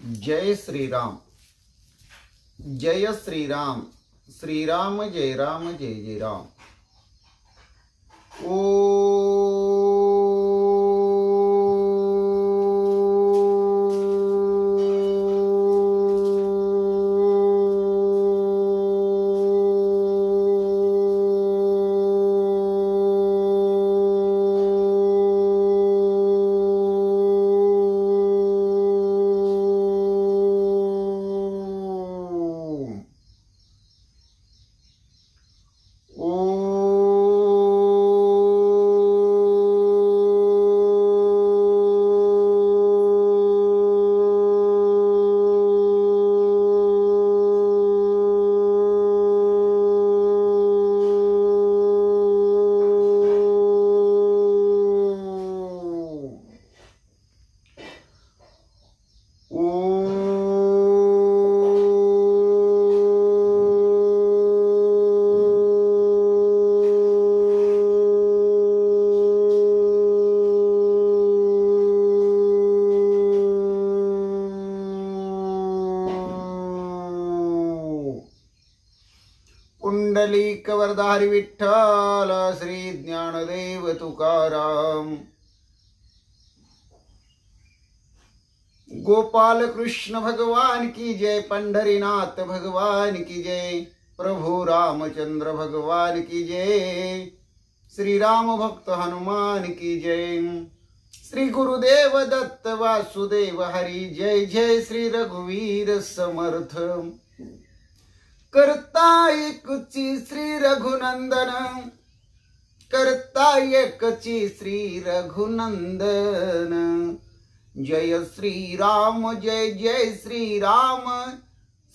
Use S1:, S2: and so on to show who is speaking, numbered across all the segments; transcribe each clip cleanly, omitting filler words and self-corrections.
S1: जय श्रीराम, जय श्रीराम, श्रीराम जय राम, जय जय राम। पुंडलिक वरदारी विठ्ठल श्री ज्ञानदेव तुकाराम। गोपाल कृष्ण भगवान की जय, पंढरीनाथ भगवान की जय, प्रभु रामचंद्र भगवान की जय, श्री राम भक्त हनुमान की जय, श्री गुरुदेव दत्त वासुदेव हरि जय जय, श्री रघुवीर समर्थ। करता एकची श्री रघुनंदन, करता एकची श्री रघुनंदन, जय श्री राम जय जय श्री राम,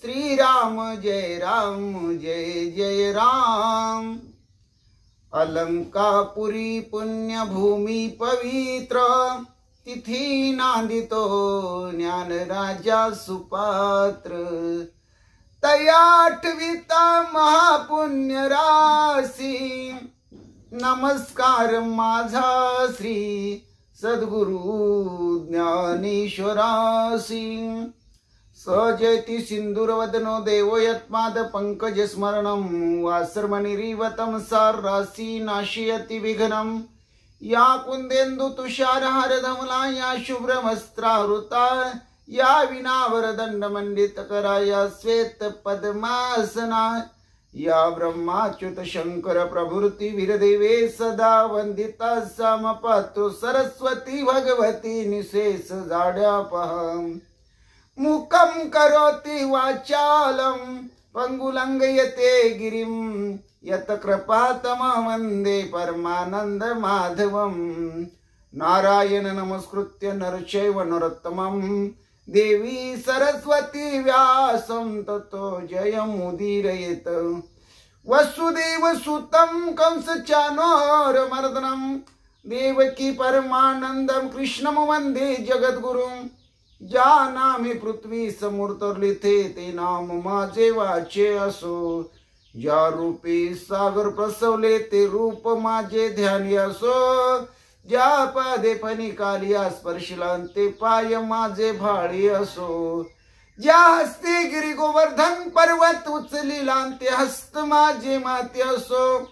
S1: श्री राम जय राम जय जय राम। अलंकापुरी पुण्यभूमी पवित्र, तिथी नांदितो ज्ञान राजा सुपात्र, तयाठविता महापुण्य राशी, नमस्कार माझा श्री सद्गुरु ज्ञानेश्वरासी। सजयति सिंदूरवदनो देवो यत्माद पंकज स्मरणं, वासर्मणिरीवतं सारासी नाशयति विघ्नं, या कुंदेन्दु तुषारहार धवला, या शुभ्रवस्त्रावृता, या विनावरदंड मंडित करा, या श्वेत पद्मासना, या ब्रह्माच्युत शंकर प्रभृति वीरदेवे सदा वंदिता, समपातु सरस्वती भगवती निशेष जाड्यापहं, मुखं करोति वाचालं पंगुलंघयते गिरिं, यत कृपातमं वन्दे परमानंद माधवं। नारायण नमस्कृत्य नरचैव नरोत्तमं, देवी सरस्वती व्यासं ततो जयमुदीरयेत। वसुदेव सुतं कंसचाणूरमर्दनं, देवकी परमानंदं कृष्णं वंदे जगद्गुरुं। जानामि पृथ्वी समुद्रलिथे, ते नाम माझे वाचे असो, ज्या रूपी सागर प्रसवले, ते रूप माझे ध्यानी असो, ज्या पादे फणिकालिया स्पर्शिला, ते पाय माझे भाळी असो, ज्या हस्ते गिरी गोवर्धन पर्वत उचलिला, ते हस्त माझे माते असो।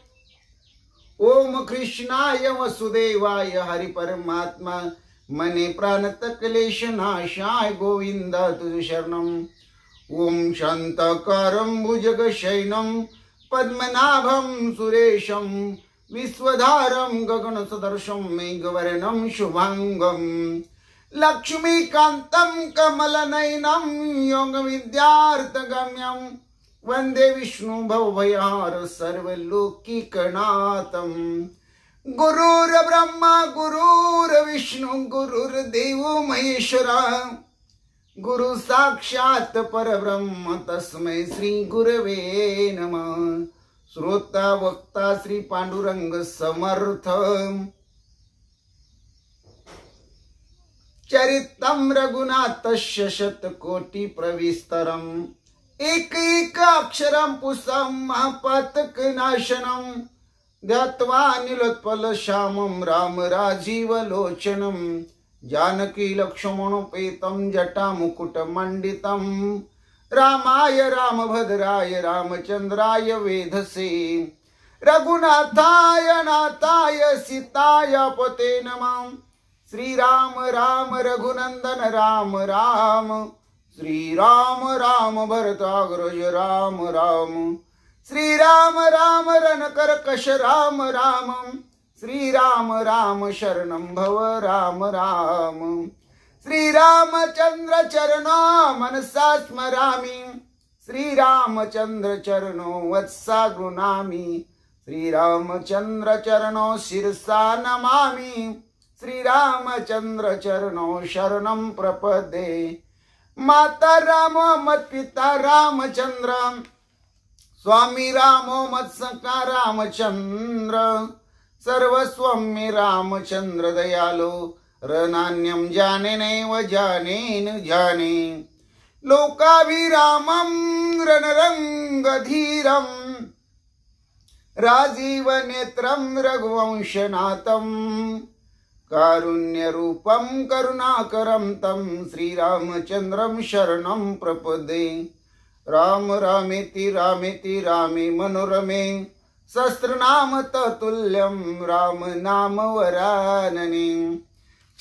S1: ओम कृष्णाय वसुदेवाय हरि परमात्मा, मने प्राणत क्लेश नाशाय गोविंद तुझ शरणं। ओम शांताकारं भुजगशयनं पद्मनाभं सुरेशं, विश्वधारं गगनसदृशं मेघवर्णं शुभांगं, लक्ष्मीकान्तं कमलनयनं योगविद्यार्थगम्यं, वन्दे विष्णु भवभयहार सर्वलोकीकनाथं। गुरुर्ब्रह्मा गुरुर्विष्णु गुरुर्देवो महेश्वरा, गुरु साक्षात् परब्रह्म तस्मै श्री गुरवे नमः। श्रोता वक्ता श्री पांडुरंग समर्थ, चरितं रघुनाथस्य शतकोटि प्रविस्तरम्, एक एक अक्षरं पुंसां महापातक नाशनं, ध्यात्वा निलोत्पल श्यामं राम राजीव लोचनं, जानकी लक्ष्मणोपेतं जटामुकुटमण्डितं रामाय रामभद्राय रामचन्द्राय वेधसे रघुनाथाय नाथाय सीताय पते नमः। श्रीराम राम रघुनंदन राम राम, श्रीराम राम भरताग्रज राम राम, श्रीराम राम रणकर्कश राम राम, श्रीराम राम शरणं भव राम राम। श्रीरामचंद्र चरणो मनसा स्मरामि, श्रीरामचंद्र चरणो वत्सा गृह्णामि, श्रीरामचंद्र चरणो शिरसा नमामि, श्रीरामचंद्र चरणो शरणं प्रपद्ये। माता रामो मत्पिता रामचंद्र, स्वामी रामो मत्सखा रामचंद्र, सर्वस्वं मे रामचंद्र दयालो, रणान्यं जाने नैव जाने न जाने। लोकाभिरामं रणरंगधीरं, राजीव नेत्रं रघुवंशनाथं, कारुण्यरूपं करुणाकरं तं श्रीरामचन्द्रं शरणं प्रपद्ये। राम रामेति रामेति रामे मनोरमे, सहस्रनाम तत्तुल्यं राम नाम वरानने।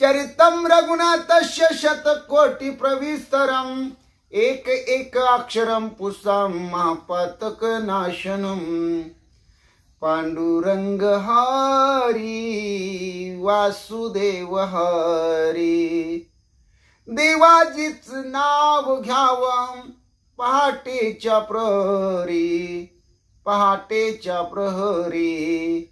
S1: चरितं रघुनाथस्य शतकोटि प्रविस्तरम्, एक एक अक्षरं पुंसां महापातकनाशनम्। पांडुरंग हरी वासुदेव हरी, देवाजीच नाव घ्यावं पहाटेच्या प्रहरी, पहाटेच्या प्रहरी।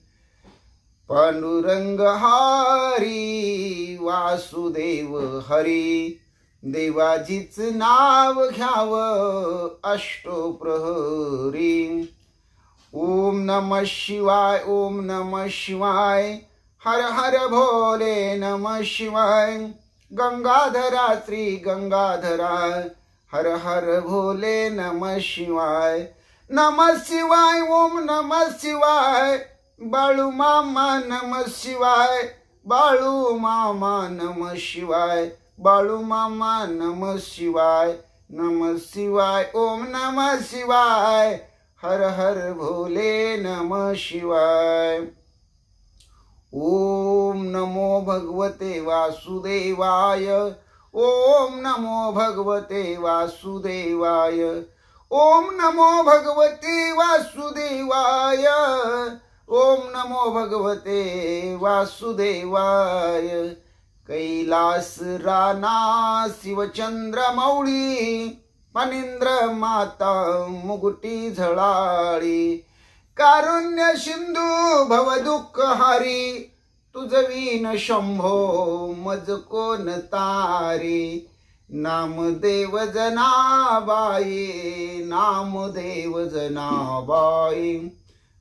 S1: पांडुरंग हरी वासुदेव हरी, देवाजीच नाव घ्यावं अष्टप्रहरी। ओम नमः शिवाय, ओम नमः शिवाय, हर हर भोले नमः शिवाय। गंगाधरा श्री गंगाधरा, हर हर भोले नमः शिवाय। नमः शिवाय, ओम नमः शिवाय, बाळू मामा नमः शिवाय, बाळू मामा नमः शिवाय, बाळू मामा नमः शिवाय, नमः शिवाय, ओम नमः शिवाय, हर हर भोले नमः शिवाय। ओम नमो भगवते वासुदेवाय, ओम नमो भगवते वासुदेवाय, ओम नमो भगवते वासुदेवाय, ओम नमो भगवते वासुदेवाय। कैलास राना शिवचंद्र मौळी, फणींद्र माता मुकुटी झळाळी। कारुण्य सिंधू भव दुःख हारी, तुझवीन शंभो मज कोण तारी। नामदेव जनाबाई, नामदेव जनाबाई,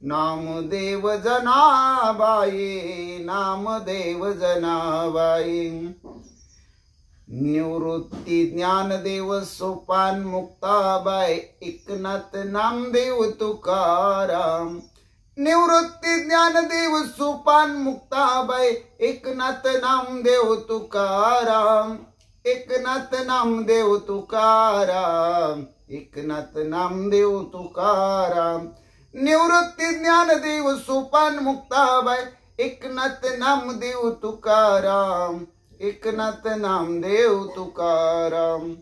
S1: नामदेव जनाबाई, नामदेव जनाबाई। निवृत्ती ज्ञानदेव सोपान मुक्ताबाई, एकनाथ नामदेव तुकाराम। निवृत्ती ज्ञानदेव सोपान मुक्ताबाई, एकनाथ नामदेव तुकाराम, एकनाथ नामदेव तुकाराम, एकनाथ नामदेव तुकाराम। निवृत्ती ज्ञानदेव सोपान मुक्ताबाई, एकनाथ नामदेव तुकाराम, एकनाथ नामदेव तुकाराम।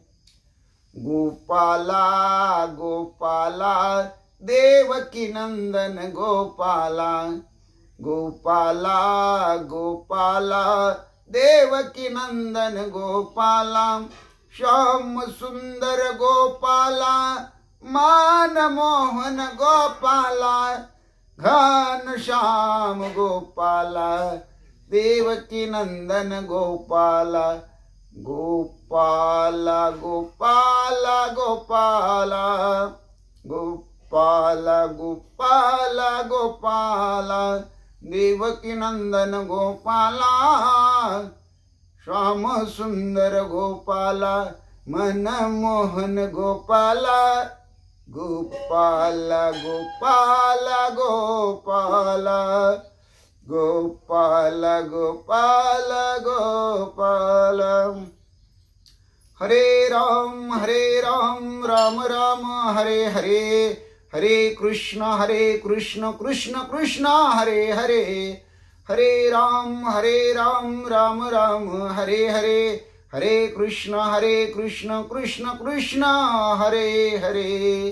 S1: गोपाला गोपाला देवकी नंदन गोपाला, गोपाला गोपाला देवकी नंदन गोपाला। श्याम सुंदर गोपाला, मान मोहन गोपाला, घन श्याम गोपाला, देवकी नंदन गोपाला। गोपाला गोपाला गोपाला, गोपाला गोपाला गोपाला, देवकी नंदन गोपाला। श्याम सुंदर गोपाला, मन मोहन गोपाला, गोपाला गोपाला गोपाला, गोपाल गोपाल गोपाल। हरे राम राम राम हरे हरे, हरे कृष्ण कृष्ण कृष्ण हरे हरे, हरे राम राम राम हरे हरे, हरे कृष्ण कृष्ण कृष्ण हरे हरे।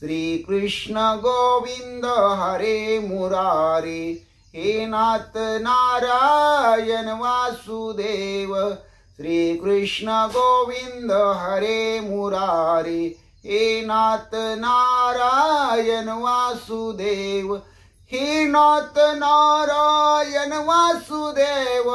S1: श्री कृष्ण गोविंद हरे मुरारी, हे नाथ नारायण वासुदेव। श्री कृष्ण गोविंद हरे मुरारी, हे नाथ नारायण वासुदेव, हे नाथ नारायण वासुदेव,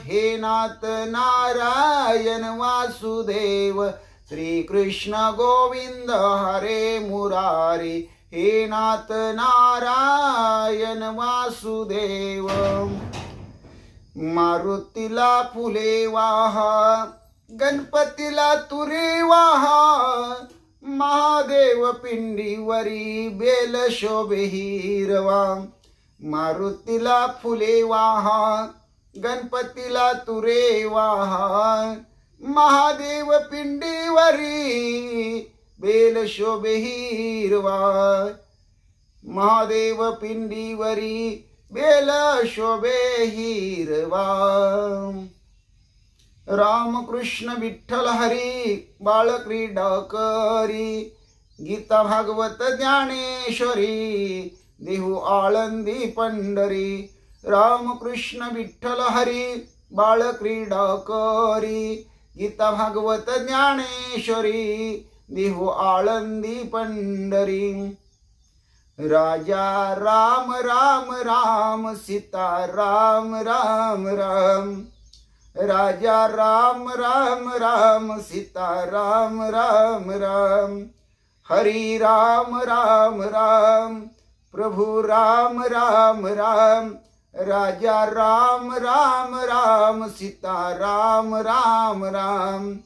S1: हे नाथ नारायण वासुदेव। श्री कृष्ण गोविंद हरे मुरारी, हे नाथ नारायण वासुदेव। मारुतीला फुले वाहा, गणपतीला तुरे वाहा, महादेव पिंडीवरी बेल शोभे हिरवा। मारुतीला फुले वाहा, गणपतीला तुरे वाहा, महादेव पिंडीवरी बेल शोभे हिरवा। महादेव पिंडीवरी बेल शोभे हिरवा। राम कृष्ण विठ्ठल हरी बाळ क्रीडा करी, गीता भागवत ज्ञानेश्वरी देहू आळंदी पंढरी। राम कृष्ण विठ्ठल हरी बाळ क्रीडा करी, गीता भागवत ज्ञानेश्वरी देहू आळंदी पंढरी। राजा राम राम राम, सीता राम राम राम, राजा राम राम राम, सीता राम राम राम। हरि राम राम राम, प्रभु राम राम राम, राजा राम राम राम, सीता राम राम राम।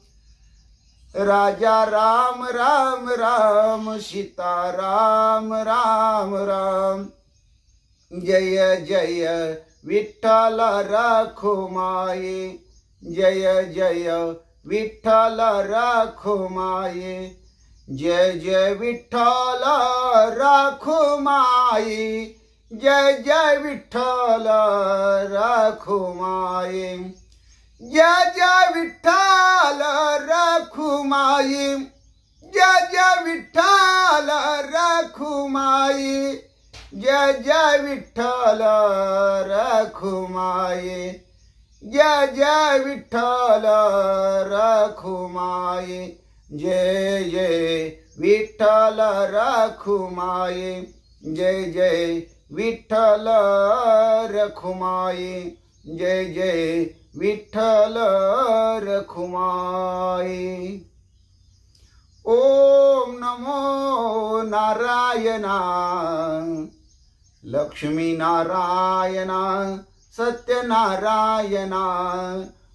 S1: राजा राम राम राम, सीता राम राम राम। जय जय विठ्ठल रखुमाई, जय जय विठ्ठल रखुमाई, जय जय विठ्ठल रखुमाई, जय जय विठ्ठल रखुमाई, जय जय विठ्ठल रखुमाई, जय जय विठ्ठल रखुमाई, जय जय विठ्ठल रखुमाई, जय जय विठ्ठल रखुमाई, जय जय विठ्ठल रखुमाई, जय जय विठ्ठल रखुमाई, जय जय विठ्ठल रखुमाई। ओम नमो नारायणा, लक्ष्मी नारायणा, सत्यनारायणा,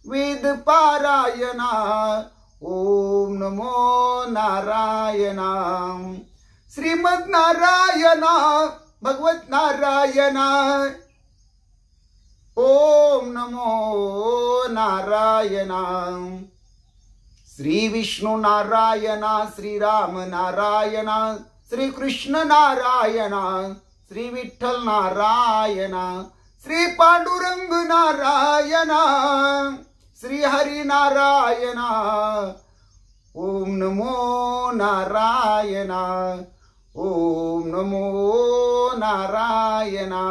S1: वेद पारायणा। ओम नमो नारायणा, श्रीमद नारायणा, भगवत नारायणा। ओम नमो नारायणा, श्री विष्णु नारायणा, श्री राम नारायणा, श्री कृष्ण नारायणा, श्री विठ्ठल नारायणा, श्री पांडुरंग नारायणा, श्री हरि नारायणा। ओम नमो नारायणा, ओम नमो नारायणा।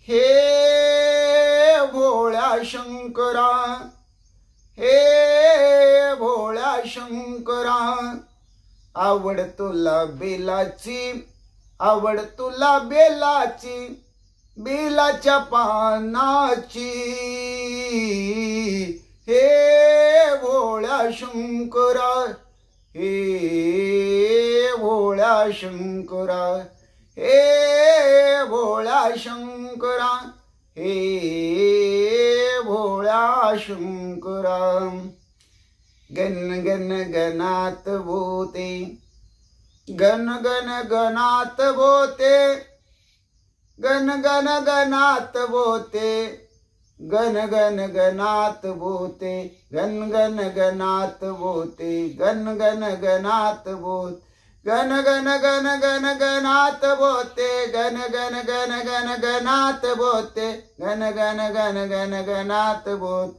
S1: हे भोळ्या शंकरा, हे भोळ्या शंकरा, आवड तुला बेलाची, आवड तुला बेलाची, बेलाच्या पानाची। हे भोळ्या शंकरा, हे भोळ्या शंकरा, हे भोळ्या शंकरा, हे भोळ्या शंकरा। गण गण गणात बोते, गण गण गणात बोते, गण गण गणात बोते, गण गण गणात बोते, गण गण गणात बोते, गण गण गणात बोत, गण गण गण गण गणात बोते, गण गण गण गण गणात बोते, गण गण गण गण गणात बोत,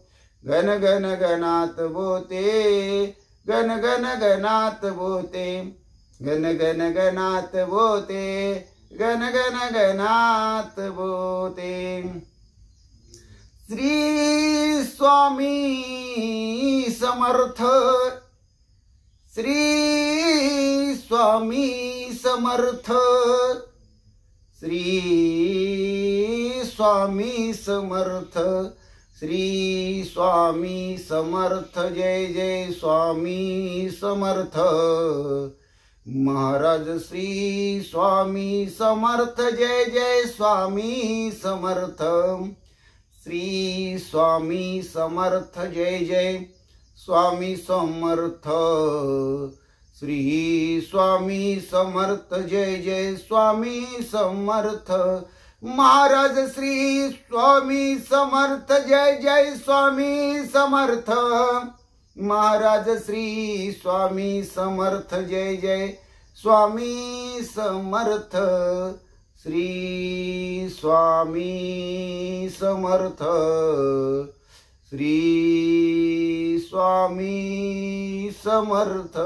S1: गण गण गणात बोते, गण गण गणात बोते, गण गण गणात बोते, गण गण गणात बोते. श्री स्वामी समर्थ, श्री स्वामी समर्थ, श्री स्वामी समर्थ, श्री स्वामी समर्थ. जय जय स्वामी समर्थ महाराज. श्री स्वामी समर्थ. जय जय स्वामी समर्थ. श्री स्वामी समर्थ. जय जय स्वामी समर्थ. श्री स्वामी समर्थ. जय जय स्वामी समर्थ महाराज. श्री स्वामी समर्थ. जय जय स्वामी समर्थ महाराज. श्री स्वामी समर्थ. जय जय स्वामी समर्थ. श्री स्वामी समर्थ. श्री स्वामी समर्थ.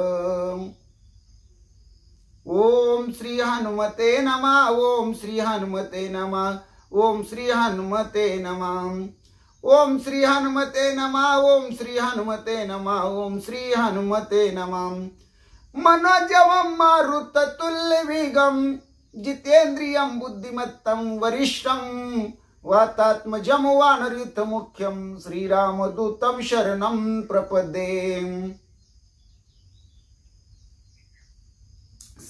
S1: ओम श्री हनुमते नमः. ओम श्री हनुमते नमः. ओम श्री हनुमते नमः. ओम श्री हनुमते नमः. ओम श्री हनुमते नमः. ओम श्री हनुमते नमः. मनोजवं मारुततुल्यवेगं जितेन्द्रियं बुद्धिमत्तं वरिष्ठं वातात्मजं वानरयुतमुख्यं श्रीरामदूतं शरणं प्रपद्ये.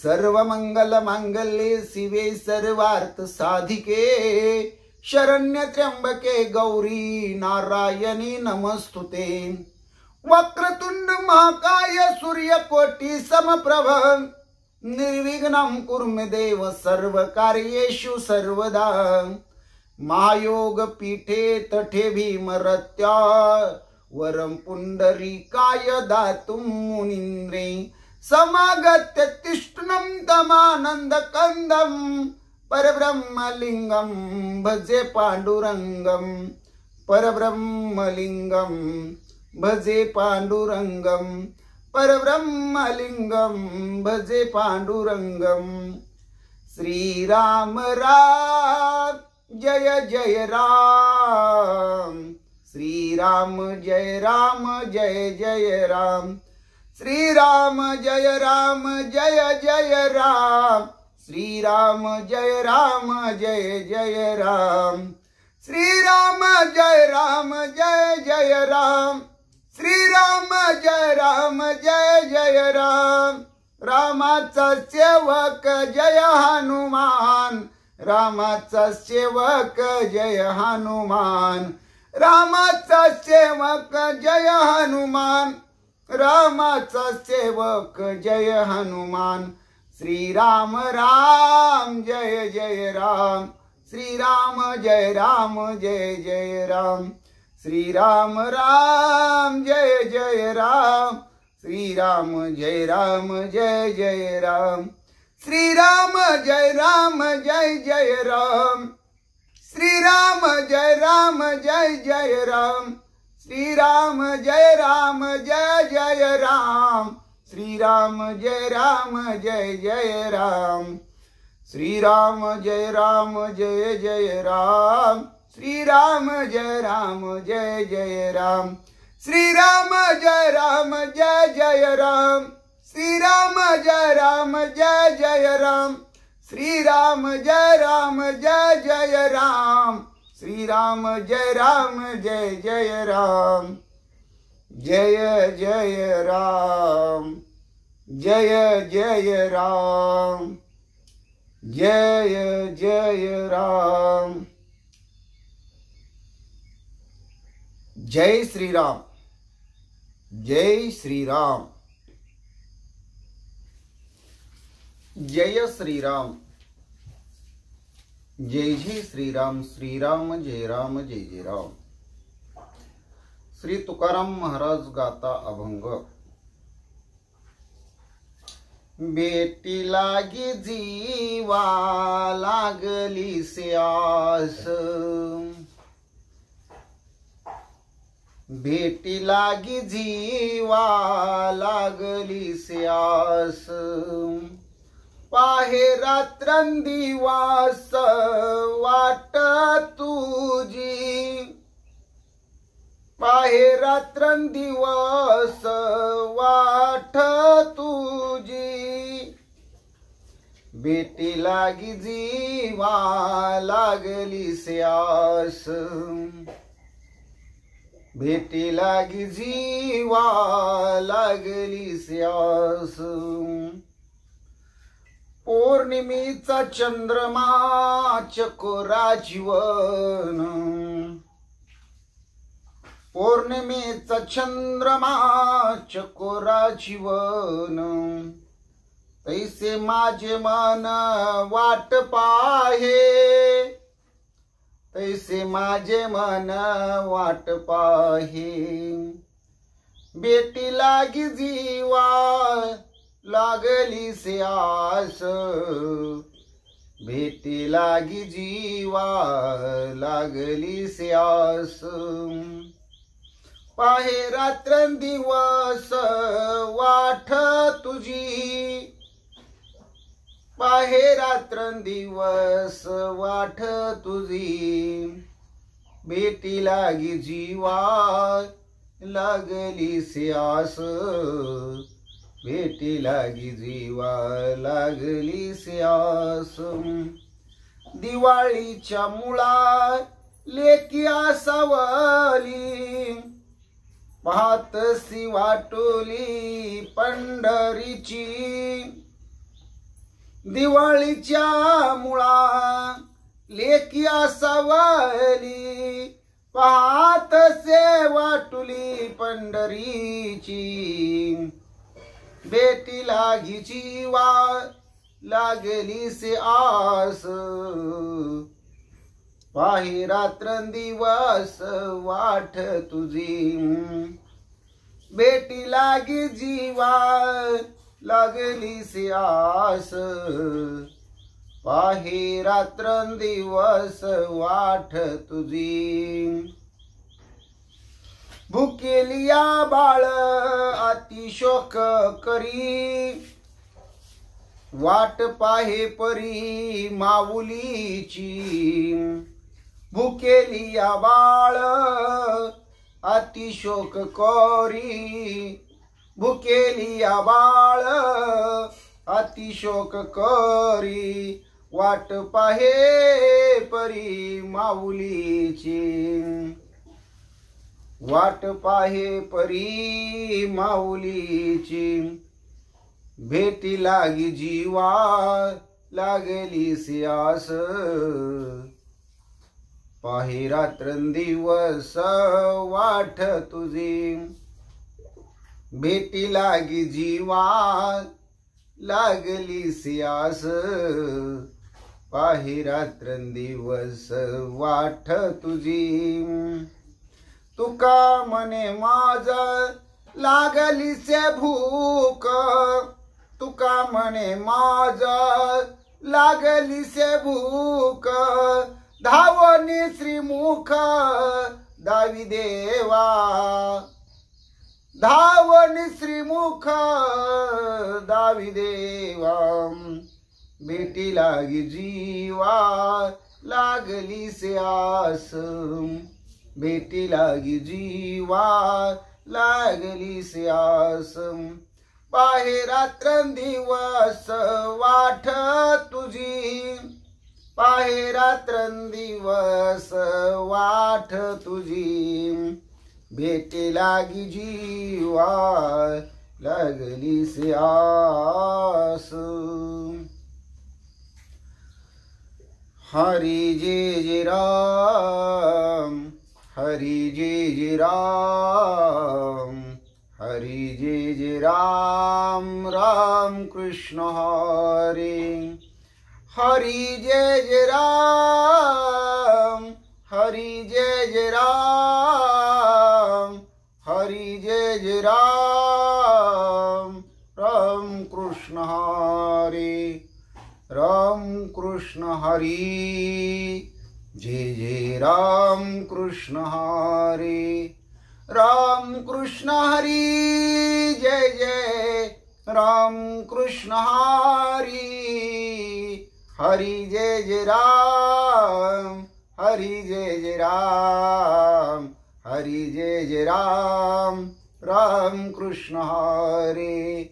S1: सर्वमंगलमांगल्ये शिवे सर्वार्थसाधिके शरण्य त्र्यंबके गौरी नारायणी नमस्तुते. वक्रतुंड महाकाय सूर्यकोटि समप्रभ निर्विघ्नं कुरु मे देव सर्वकार्येषु सर्वदा. महायोग पीठे तठे भीमरत्या वरं पुंडरीकाय दातुं मुनीन्द्रे समागत्य तिष्ठनं तमानन्दकन्दं परब्रह्मलिंगं भजे पांडुरंगं. परब्रह्मलिंगं भजे पांडुरंगं. परब्रह्मलिंगं भजे पांडुरंगं. श्रीराम राम जय जय राम. श्रीराम जय राम जय जय राम. श्रीराम जय राम जय जय राम. श्रीराम जय राम जय जय राम. श्रीराम जय राम जय जय राम. श्रीराम जय राम जय जय राम. रामाचा सेवक जय हनुमान. रामाचा सेवक जय हनुमान. रामाचा सेवक जय हनुमान. रामाचा सेवक जय हनुमान. श्रीराम राम जय जय राम. श्रीराम जय राम जय जय राम. श्रीराम राम जय जय राम. श्रीराम जय राम जय जय राम. श्रीराम जय राम जय जय राम. श्रीराम जय राम जय जय राम. श्रीराम जय राम जय जय राम. श्रीराम जय राम जय जय राम. श्रीराम जय राम जय जय राम. श्रीराम जय राम जय जय राम. श्रीराम जय राम जय जय राम. श्रीराम जय राम जय जय राम. श्रीराम जय राम जय जय राम. श्रीराम जय राम जय जय राम. जय जय राम. जय जय राम. जय जय राम. जय श्री राम. जय श्री राम. जय श्री राम. जय जय श्रीराम, श्रीराम जय राम, जय जय राम. श्री तुकाराम महाराज गाता अभंग. बेटी लागी जीवा लागली स्यास, बेटी लागी जीवा लागली स्यास, पाहे रात्रंदिवास वाट तुझी, पाहे रात्रंदिवस वाट तुझी, बेटी लागी जीवा लागली स्यास, बेटी लागी जीवा लागली स्यास. पौर्णिमेचा चंद्रमा चकोरा जीवन, पौर्णिमेचा चंद्रमा चकोरा जीवन, तैसे माझे मन वाट पाहे, तैसे माझे मन वाट पाहे, बेटी लागी जीवा लागली स्यास, बेटी लागी जीवा लागली स्यास, पाहे रात्रंदिवस वाट तुझी, पाहे रात्रंदिवस वाट तुझी, बेटी लागी जीवा लागली स्यास, बेटी लागी जीवा लागली स्यास. दिवाळीच्या मुळा लेकी आसावली, पाहतसी वाटोली पंढरीची, दिवाळीच्या मुळा लेकी आसावली, पाहतसे वाटुली पंढरीची, बेटी लागी जीवा लागली स्यास, पाही रात्रंदिवस वाट तुझी, बेटी लागी जीवा लागली स्यास, पाही रात्रंदिवस वाट तुझी. भुकेलिया बाळ अतिशोक करी, वाट पाहे परी माऊलीची, भुकेलिया बाळ अतिशोक करी, भुकेलिया बाळ अतिशोक करी, वाट पाहे परी माऊलीची, वाट पाहे परी माऊलीची, भेटी लागी जीवा लागली स्यास, पाहे रात्रंदिवस वाट तुझी, भेटी लागी जीवा लागली स्यास, पाहे रात्रंदिवस वाट तुझी. तुका मने माझ लागली से भूक, तुका मने माझ लागली से भूक, धावनी श्रीमुख दावी देवा, धावनी श्रीमुख दावी देवा, बेटी लागी जीवा लागली स्यास, बेटी लागी जीवा लागली स्यास, पाहे रात्रंदिवस वाट तुझी, पाहे रात्रंदिवस वाट तुझी, बेटी लागी जीवा लागली स्यास. हरी जय जय राम, हरी जय जय राम, हरी जय जय राम, राम कृष्ण हरे, हरी जय जय राम, हरी जय जय राम, हरी जय जय राम, राम कृष्ण हरी, राम कृष्ण हरी, जय जय राम कृष्ण हरी, राम कृष्ण हरी, जय जय राम कृष्ण हरी, हरी जय जय राम, हरी जय जय राम, हरी जय जय राम, राम कृष्ण हरी,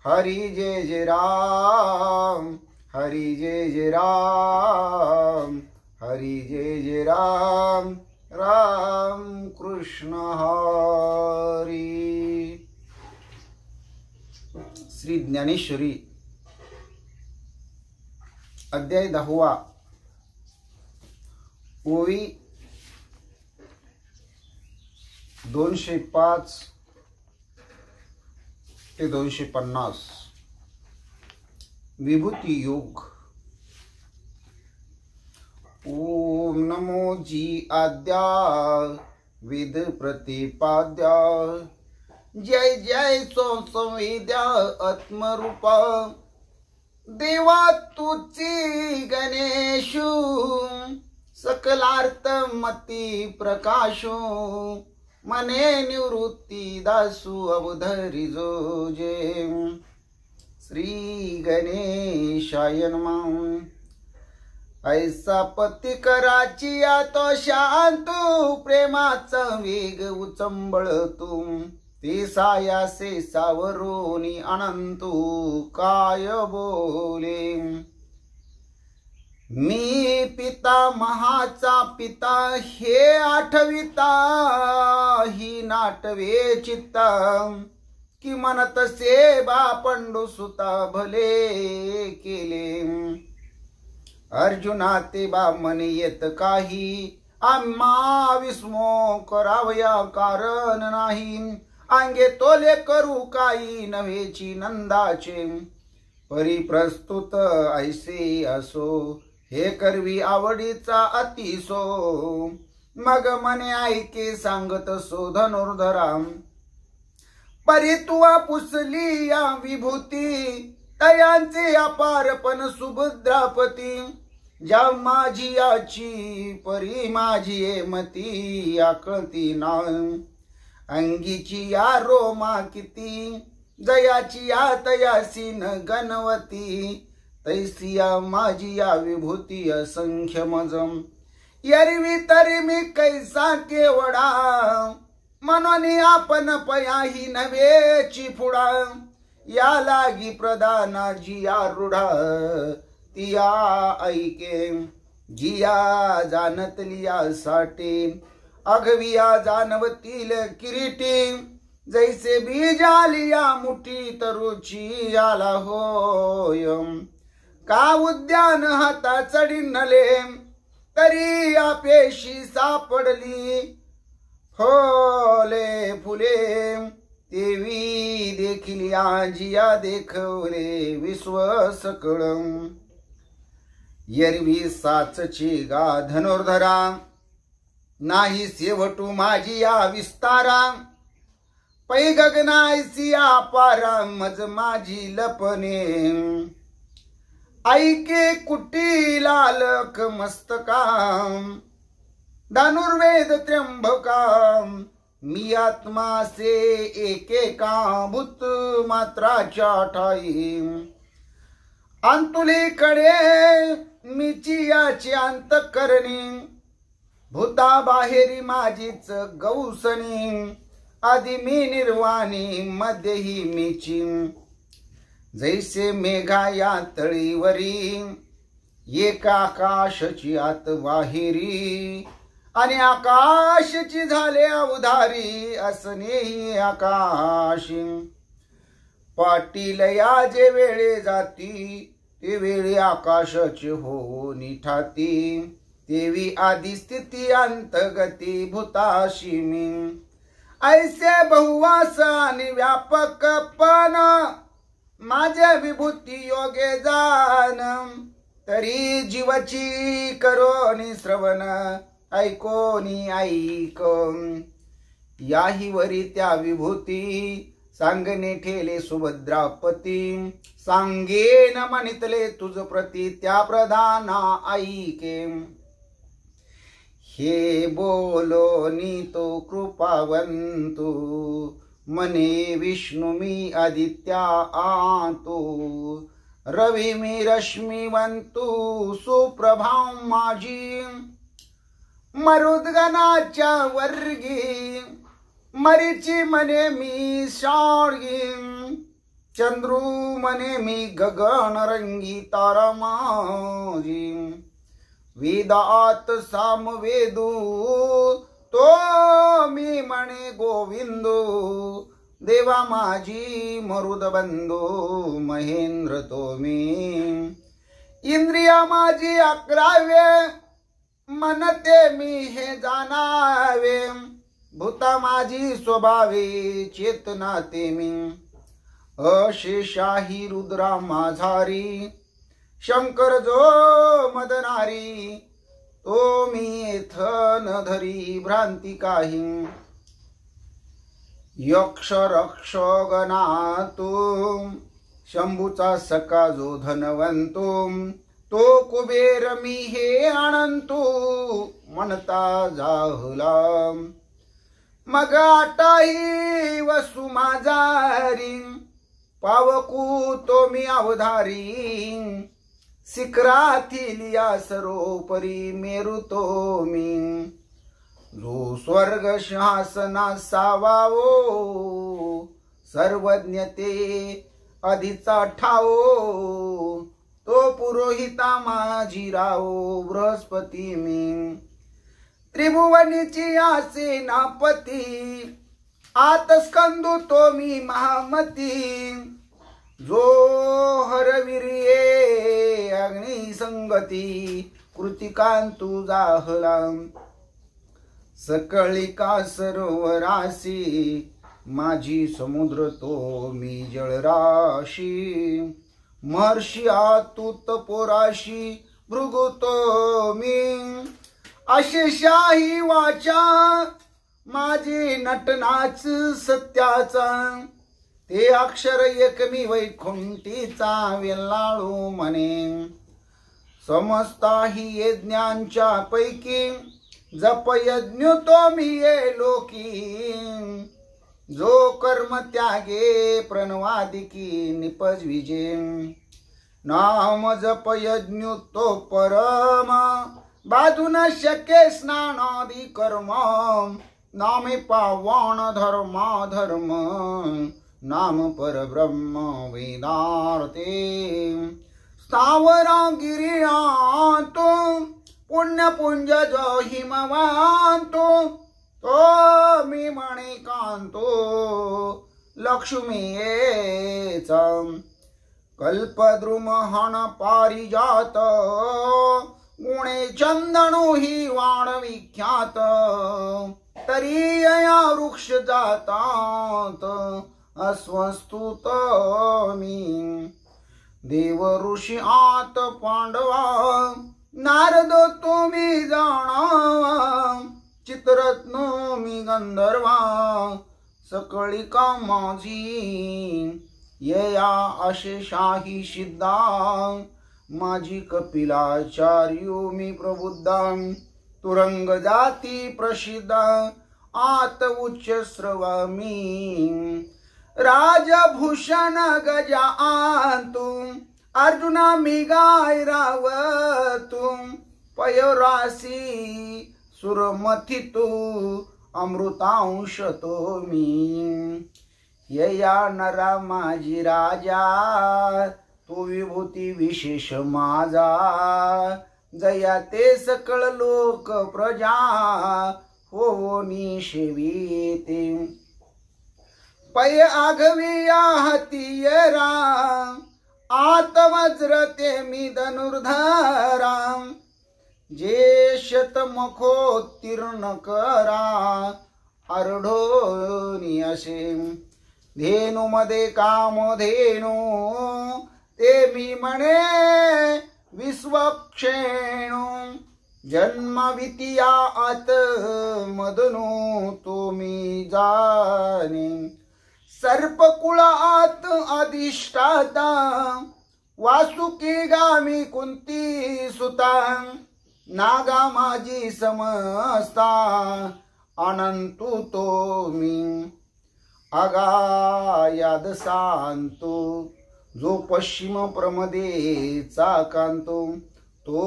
S1: हरी जय जय राम, हरी जय जय राम, हरी जय जय राम, राम कृष्ण हरी। श्री ज्ञानेश्वरी अध्याय 10 ओवी 205 ते 250 विभूती योग। ओम नमो जी आद्या विद प्रतिपाद्या, जय जय संविद्या आत्मरूपा, देवा तुची गणेशु, सकलार्थ मती प्रकाशु, मने निवृत्ती दासु अवधरी जोजे। श्री गणेशाय नमः। ऐसा पती कराची तो शांतू, प्रेमाचा वेग उचंबळतू, ते सायासे सावरोनी अनंतू काय बोले। मी पिता महाचा पिता हे आठविता, ही नाटवे चित्ता, कि म्हणत से बापंडू सुता भले केले। अर्जुना ते बा म्हणे येत काही, आम्हा विस्मो करावया कारण नाही, अंगे तोले करू काही नव्हेची नंदाचे। परिप्रस्तुत ऐसे असो, हे करवी आवडीचा अतिसो, मग मने ऐके सांगत सो धनुर्धरा। परी तुवा पुसली या विभूती, तयांचे अपारपण सुभद्रापती। ज्या माझी याची परी माझी मती, आकळती ना अंगीची या रोमा किती, जयाची या तयासी न गणवती, तैसी या माझी या विभूती असंख्य मजम। यरवी तरी मी कैसा केवडा, म्हणून आपण पयाही नव्हेची फुडा। या लागी प्रधाना जिया रूढा, तिया ऐके जिया जाणतलिया साठे, अघविया जाणवतील किरीटी। जैसे बीजालिया मुठी तरुची आला होय, का उद्यान हाता चढिनले, तरी आपेशी सापडली फले फुले। देवी देखील आजिया देखवले विश्व सकळं, यरवी साचची गा धनुर्धरा, नाही शेवटू माझी या विस्तारा। पै गगनायसिया पारा मज माझी लपणे, ऐके कुटी लालक मस्तका। धनुर्वेद त्र्यंबका, मी आत्मा से एकेका भूत मात्राच्या ठाई। अंतुलीकडे मीची याची अंतकरणी, भूता बाहेरी माझीच गौसनी। आधी मी निर्वाणी मध्यही मीची, जैसे मेघा या तळीवरी, एक आकाशाची आत बाहेरी, आणि आकाशाची झाले अवधारी असनेही आकाशी। पाटील या जे वेळे जाती, ते वेळे आकाशाचे हो निठाती। तेवी आदि स्थिती अंतगती भूताशी मी, ऐसे बहुवास आणि व्यापक पण, माझे विभूती योगे जान। तरी जीवाची करोनी श्रवण ऐकोनी ऐक याही वरी त्या विभूती सांगणे ठेले सुभद्रापती सांगेन म्हणितले तुझ प्रती त्या प्रधाना ऐके हे बोलोनी तो कृपावंतु मने विष्णु मी आदित्या आतो रवी मी रश्मिवंतु सुप्रभाव माझी मरुद्गणाच्या वर्गी मरीची मने मी शाळगी चंद्रू मने मी गगन रंगी तारा माझी वेदात सामवेदू तो मी म्हणे गोविंदो देवा माझी मरुद बंधू महेंद्र तो मी इंद्रिया माझी 11 मनते मी हे जाणावे भूता माझी स्वभावे चेतना ते मी अशेषाही रुद्रा माझारी शंकर जो मदनारी तो मी येथन धरी भ्रांती काही यक्ष रक्ष गणातू शंभूचा सका जो धनवंतो तो कुबेर मी हे अनंतू म्हणता जाहला मग आटाही वसु माझारी पावकू तो मी अवधारी शिखराथिलिया सरोपरी मेरू तो मी जो स्वर्ग सिंहासना सावावो सर्वज्ञते अधिचा ठावो तो पुरोहिता माझी रावो बृहस्पती मी त्रिभुवनीची आसेनापती आत स्कंदू तो मी महामती जो हरवीर्ये अग्नि संगती कृतिकांतु जाहला सकळिका सरोवरासी माझी समुद्र तो मी जळराशी महर्षी आतुत पोराशी भृगु तो मी अशेषाही वाचा माझी नटनाच सत्याचा ते अक्षर एक मी वैकुंठीचा वेल्लाळू म्हणे समस्ताही यज्ञांच्या पैकी जप यज्ञ तो मी ये लोकी जो कर्म त्यागे प्रणवादिकी निपज विजे नाम जप यज्ञ तो परम बाधून शक्य स्नानादि कर्म नामे पावण धर्मा धर्म नाम परब्रह्म वेदार्थे स्थावरा गिरियांतो पुण्य पुंज जो हिमवांतो तो मी म्हणे कांतो लक्ष्मीचा कल्पद्रुमहण पारिजात गुणे चंदणो ही वाण विख्यात तरी या वृक्ष जातात अस्वस्तुत मी देव ऋषी आत पांडवा नारद तुम्ही जाणा चित्ररत्न मी गंधर्वा सकळिका माझी यया अशेषाही सिद्धा माझी कपिलाचार्यो मी प्रबुद्धा तुरंग जाती प्रसिद्ध आत उच्च श्रवामी राजभूषण गजा आंतु अर्जुना मी गाय रावतु पयोरासी सुरमथितु अमृतांश तो मी यया नरा माझी राजा तो विभूती विशेष माझा जया ते सकळ लोक प्रजा हो निषेविते पय आघविया हतियरा आत वज्र ते मी धनुर्धरा जे शतमुखोत्तीर्ण करा अर्ढोनी असे धेनु मध्ये कामधेनु ते मी म्हणे विश्वक्षेणू जन्मवितिया आत मदनो तुम्ही जाणे सर्पकुळात अधिष्ठाता वासुकी गामी कुंती सुता नागा माझी समस्ता अनंतु तुम्ही आगायाद सांतो जो पश्चिम प्रमदेचा कांतो तो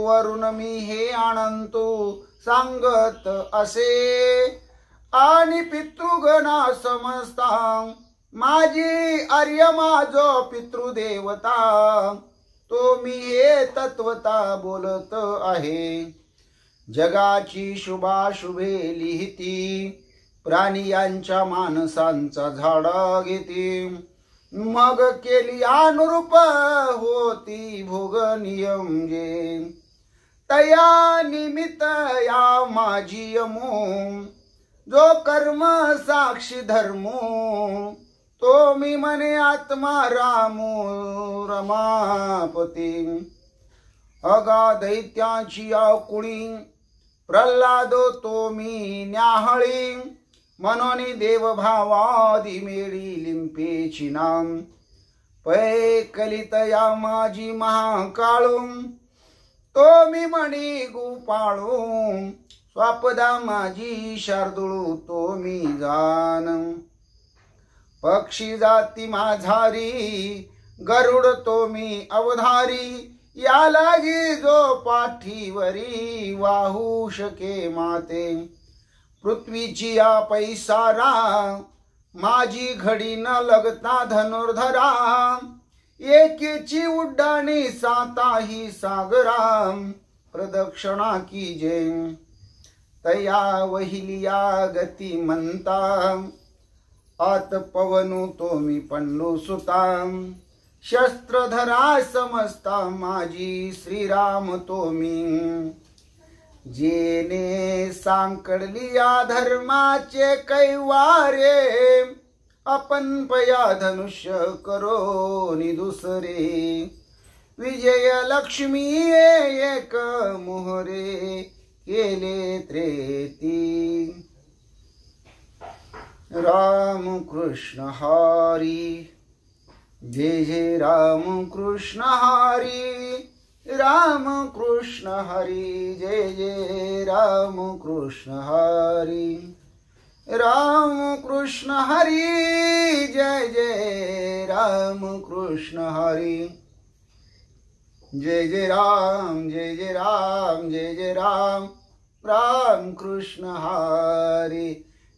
S1: वरुण मी हे अनंतो सांगत असे आणि पितृगणा समजता माझी आर्य माझो पितृदेवता तो मी हे तत्वता बोलत आहे जगाची शुभाशुभे लिहिती प्राणियांच्या मानसांचा झाडा घेती मग केली अनुरूप होती भोग नियम जे तया निमित्त या माझी यमो जो कर्म साक्षी धर्मो तो मी मने आत्मा रामो रमापती अगा दैत्याची आकुळी प्रल्हादो तो मी न्याहळी मनोनी देवभावादी मेळी लिंपेची नाम पै कलितया माझी महाकाळू तो मी मणी गोपाळू स्वापदा माझी शार्दूळ तो मी जान पक्षी जाती माझारी गरुड तो मी अवधारी या लागी जो पाठीवरी वाहू शके माते पृथ्वीची या पैसारा माझी घडी न लगता धनुर्धरा एकेची उड्डाणी साताही सागरा प्रदक्षिणा कीजे तया वहिलिया गती म्हणता आत पवनु तो मी पंडू सुता शस्त्रधरा समजता माझी श्रीराम तो मी जेने सांकडली या धर्माचे कैवारे आपण पया धनुष्य करो नि दुसरे विजय लक्ष्मी एक मोहरे केले त्रेती राम कृष्ण हरी जय जय राम कृष्ण हरी राम कृष्ण हरी जय जय राम कृष्ण हरी राम कृष्ण हरी जय जय राम कृष्ण हरी जय जय राम जय जय राम जय जय राम राम कृष्ण हरी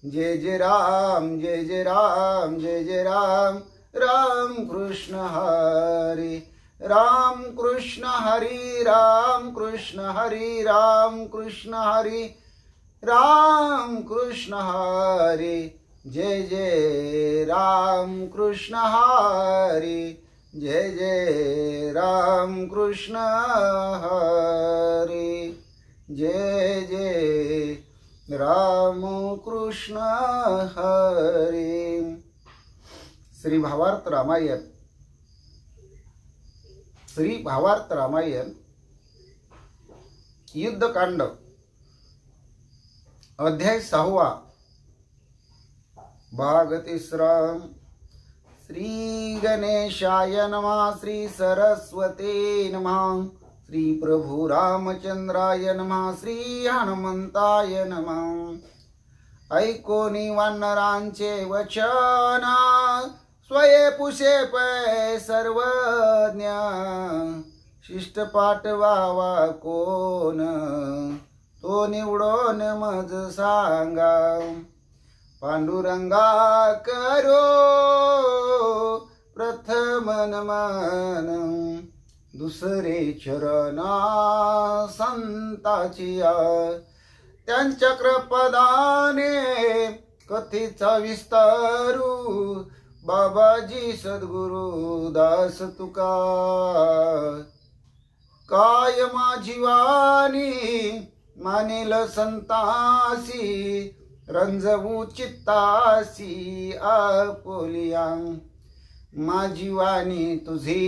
S1: जय जय राम जय जय राम जय जय राम राम कृष्ण हरी राम कृष्ण हरी राम कृष्ण हरी राम कृष्ण हरी राम कृष्ण हरी जय जय राम कृष्ण हरी जय जय राम कृष्ण हरी जय जय राम कृष्ण हरी। श्री भावार्थ रामायण श्री भावार्थ रामायण युद्धकांड अध्याय 6 भाग 3। श्री गणेशाय नमः श्री सरस्वती नमः श्री प्रभु रामचंद्राय नमः श्री हनुमंताय नमः। ऐकोनी वानरांचे वचन स्वये पुषे पै सर्वज्ञ शिष्ट पाठवावा कोण तो निवडोन मज सांगा पांडुरंगा करो प्रथम नमन दुसरे चरणा संताची त्यांच्या कृपादाने कथेचा विस्तारू बाबाजी सद्गुरु दास तुका काय माझी वाणी मानेल संतासी रंजवू चित्तासी आपोलिया माझी वाणी तुझी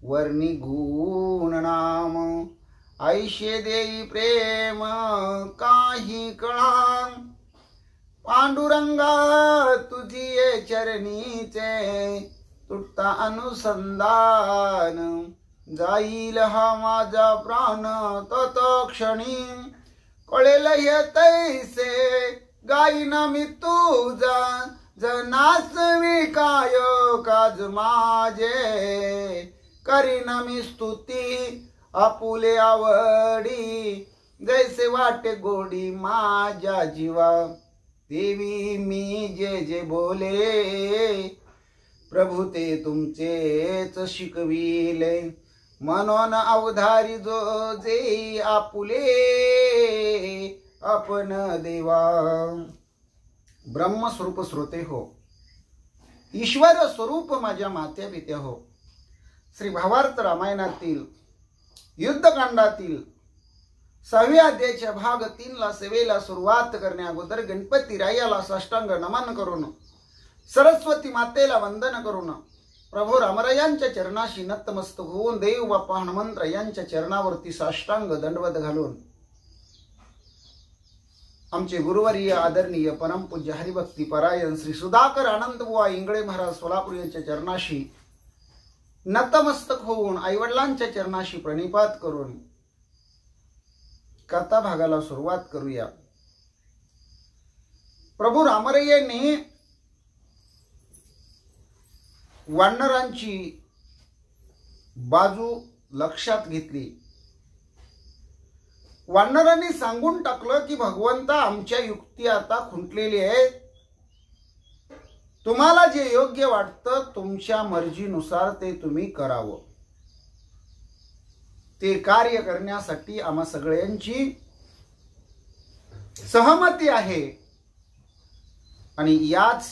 S1: वर्णी गुण नाम ऐशे देई प्रेम काही कळा पांडुरंगा तुझी चरणीचे तुटता अनुसंधान जाईल हा माझा प्राण तत क्षणी कळेल हे तैसे गाईन मी तुझा जनास मी काय काज माझे करीन मी स्तुती आपुले आवडी जैसे वाटे गोडी माझ्या जीवा देवी मी जे जे बोले प्रभू ते तुमचेच शिकविले म्हणून अवधारी जो जे आपुले आपण देवा ब्रह्मस्वरूप श्रोते हो ईश्वर स्वरूप माझ्या मात्या पित्या हो श्री भावार्थ रामायणातील युद्धकांडातील 6व्या अध्यायाच्या भाग 3 ला सेवेला सुरुवात करण्या अगोदर गणपती रायाला साष्टांग नमन करून सरस्वती मातेला वंदन करून प्रभू रामरायांच्या चरणाशी नतमस्तक होऊन देव बाप्पा हनुमंत यांच्या चरणावरती साष्टांग दंडवत घालून आमचे गुरुवर्य आदरणीय परमपूज्य हरिभक्ती परायण श्री सुधाकर आनंदबुवा इंगळे महाराज सोलापूर यांच्या चरणाशी नतमस्तक होऊन आईवडिलांच्या चरणाशी प्रणिपात करून कथा भागाला सुरुवात करूया। प्रभू रामरायांनी वानरांची बाजू लक्षात घेतली। वानरांनी सांगून टाकलं की भगवंता आमच्या युक्ती आता खुंटलेली आहे, तुम्हाला जे योग्य वाटतं तुमच्या मर्जीनुसार ते तुम्ही करावं। ते कार्य करण्यासाठी आम्हा सगळ्यांची सहमती आहे। आणि याच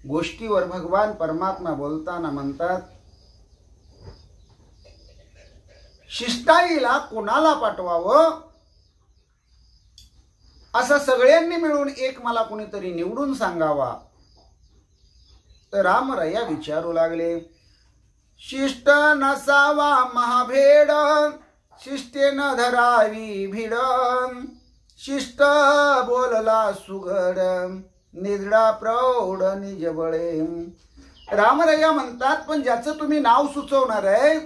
S1: गोष्टीवर भगवान परमात्मा बोलताना म्हणतात, शिष्टाईला कोणाला पाठवावं असं सगळ्यांनी मिळून एक मला कोणीतरी निवडून सांगावा। तर रामराया विचारू लागले, शिष्ट नसावा महाभेड शिष्टे न धरावी भीड शिष्ट बोलला सुघड निजडा प्रौढ निजबळे। रामराया म्हणतात, पण ज्याचं तुम्ही नाव सुचवणार आहे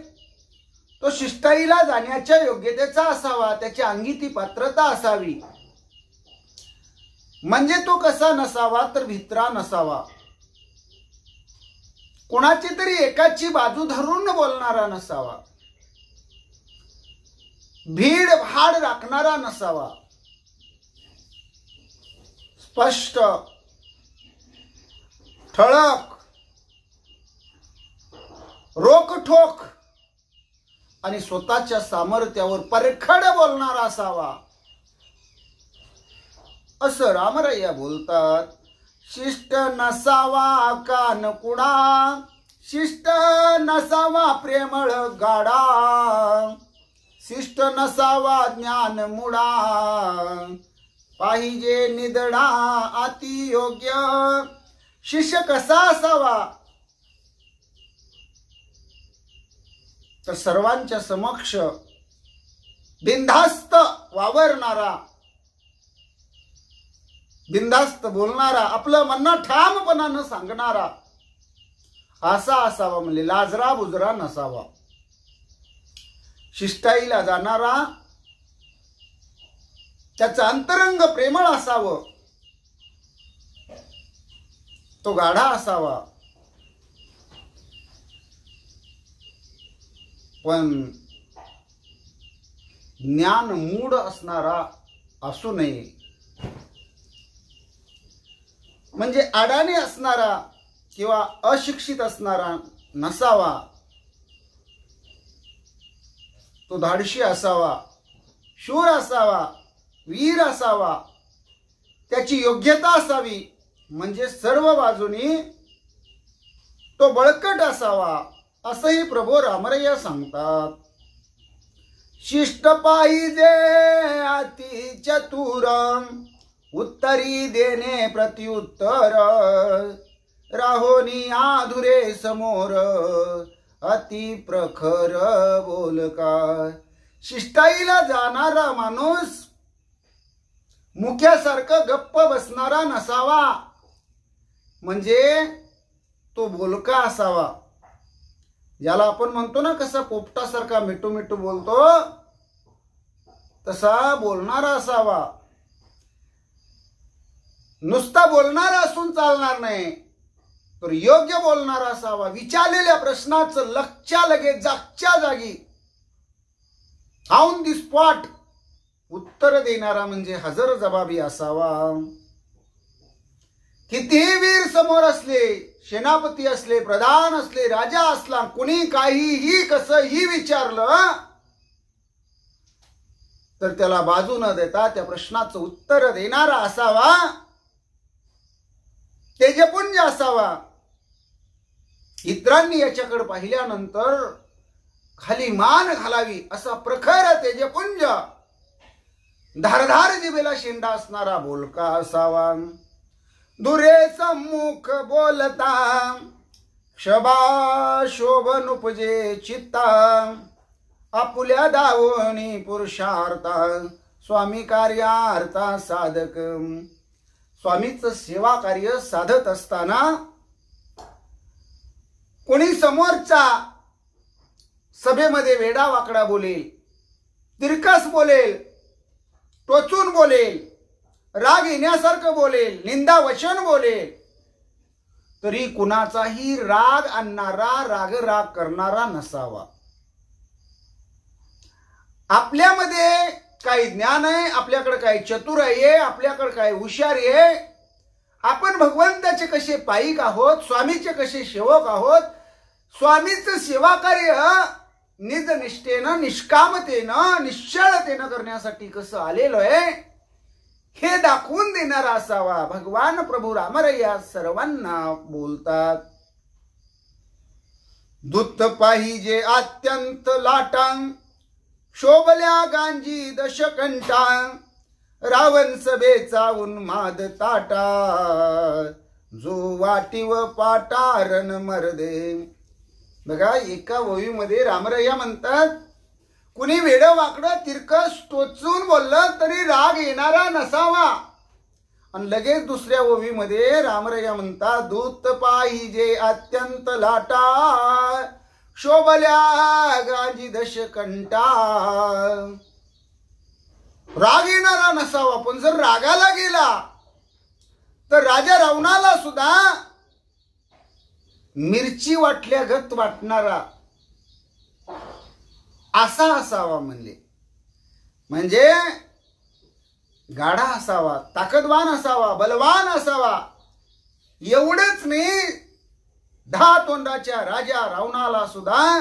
S1: तो शिष्टाईला जाण्याच्या योग्यतेचा असावा, त्याच्या अंगी ती पात्रता असावी। म्हणजे तो कसा नसावा तर भित्रा नसावा, कोणाची तरी एकाची बाजू धरून बोलणारा नसावा, भीड भाड राखणारा नसावा, स्पष्ट ठळक रोकठोक आणि स्वतःच्या सामर्थ्यावर परखड बोलणारा असावा असं रामराया बोलतात। शिष्ट नसावा कानकुडा शिष्ट नसावा प्रेमळ गाडा शिष्ट नसावा ज्ञान मुडा पाहिजे निदडा अति योग्य। शिष्य कसा असावा तर सर्वांच्या समक्ष बिनधास्त वावरणारा, बिनधास्त बोलणारा, आपलं म्हणणं ठामपणानं सांगणारा असा असावा। म्हणजे लाजरा बुजरा नसावा। शिष्टाईला जाणारा त्याचं अंतरंग प्रेमळ असावं, तो गाढा असावा, पण ज्ञान मूढ असणारा असू नये। म्हणजे अडाणी असणारा किंवा अशिक्षित असणारा नसावा, तो धाडशी असावा, शूर असावा, वीर असावा, त्याची योग्यता असावी। म्हणजे सर्व बाजूनी तो बळकट असावा असंही प्रभू रामराया सांगतात। शिष्ट पाहिजे अति चतुर उत्तरी देणे प्रत्युत्तर राहोनी आधुरे समोर अति प्रखर बोलका. शिष्टाईला जाणारा माणूस मुक्यासारखं गप्प बसणारा नसावा, म्हणजे तो बोलका असावा. याला आपण म्हणतो ना कसा पोपटासारखा मिठू मिठू बोलतो, तसा बोलणारा असावा. नुसता बोलणारा असून चालणार नाही, तर योग्य बोलणारा असावा. विचारलेल्या प्रश्नाचं लगेच जागच्या जागी ऑन दी स्पॉट उत्तर देणारा म्हणजे हजर जबाबी असावा. कितीही वीर समोर असले, सेनापती असले, प्रधान असले, राजा असला, कुणी काहीही कसंही विचारलं तर त्याला बाजू न देता त्या प्रश्नाचं उत्तर देणारा असावा. तेजपुंज असावा. इतरांनी याच्याकडे पाहिल्यानंतर खाली मान घालावी असा प्रखर तेजपुंज, धारधार जिभेला शेंडा असणारा बोलका असावा. दुरे सम्मुख बोलता क्षमा शोभन उपजे चित्ता, आपुल्या दावणी पुरुषार्था स्वामी कार्यार्था साधक. स्वामीचं सेवा कार्य साधत असताना कोणी समोरचा सभेमध्ये वेडा वाकडा बोलेल, तिरकस बोलेल, टोचून बोलेल, राग येण्यासारखं बोलेल, निंदा वचन बोलेल, तरी कुणाचाही राग आणणारा, राग करणारा नसावा. आपल्यामध्ये काही ज्ञान आहे, आपल्याकडे काही चतुर आहे, आपल्याकडे काही हुशारी आहे, आपण भगवंताचे कसे पाईक आहोत, स्वामीचे कसे सेवक आहोत, स्वामीचं सेवा कार्य निज निष्ठेनं, निष्कामतेनं, निश्चळतेनं करण्यासाठी कसं आलेलो आहे हे दाखवून देणारा असावा. भगवान प्रभू रामरया सर्वांना बोलतात. दूत पाहिजे अत्यंत लाटां, शोभल्या गांजी दशकंठा, रावण सभेचा उन्माद ताटा, जो वाटीव पाटारण मर्दे. बघा, एका ओवीमध्ये रामरया म्हणतात, कुणी वेडं वाकडं तिरकस टोचून बोललं तरी राग येणारा नसावा. आणि लगेच दुसऱ्या ओवीमध्ये रामरया म्हणतात, दूत पाहिजे अत्यंत लाटा, शोभल्या गांजी दशकंठा. राग येणारा नसावा, पण जर रागाला गेला तर राजा रावणाला सुद्धा मिरची वाटल्यागत वाटणारा असा असावा. म्हणजे गाढा असावा, ताकदवान असावा, बलवान असावा. एवढंच नाही, 10 तोंडाच्या राजा रावणाला सुद्धा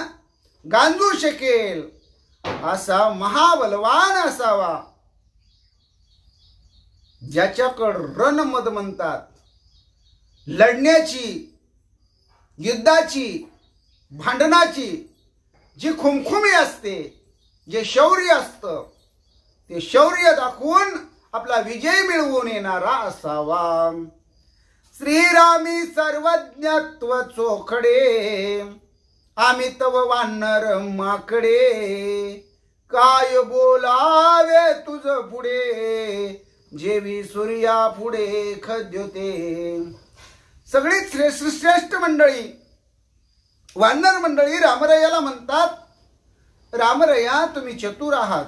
S1: गांजू शकेल असा महाबलवान असावा. ज्याच्याकडं रणमद म्हणतात, लढण्याची, युद्धाची, भांडणाची जी खुमखुमी असते, जे शौर्य असतं, ते शौर्य दाखवून आपला विजय मिळवून येणारा असावा. श्रीरामी सर्वज्ञत्व चोखडे, आम्ही तव वानर माकडे, काय बोलावे तुझ पुढे, जेवी सूर्या पुढे खद्योते. सगळी श्रेष्ठ मंडळी, वानर मंडळी रामरयाला म्हणतात, रामरया तुम्ही चतुर आहात,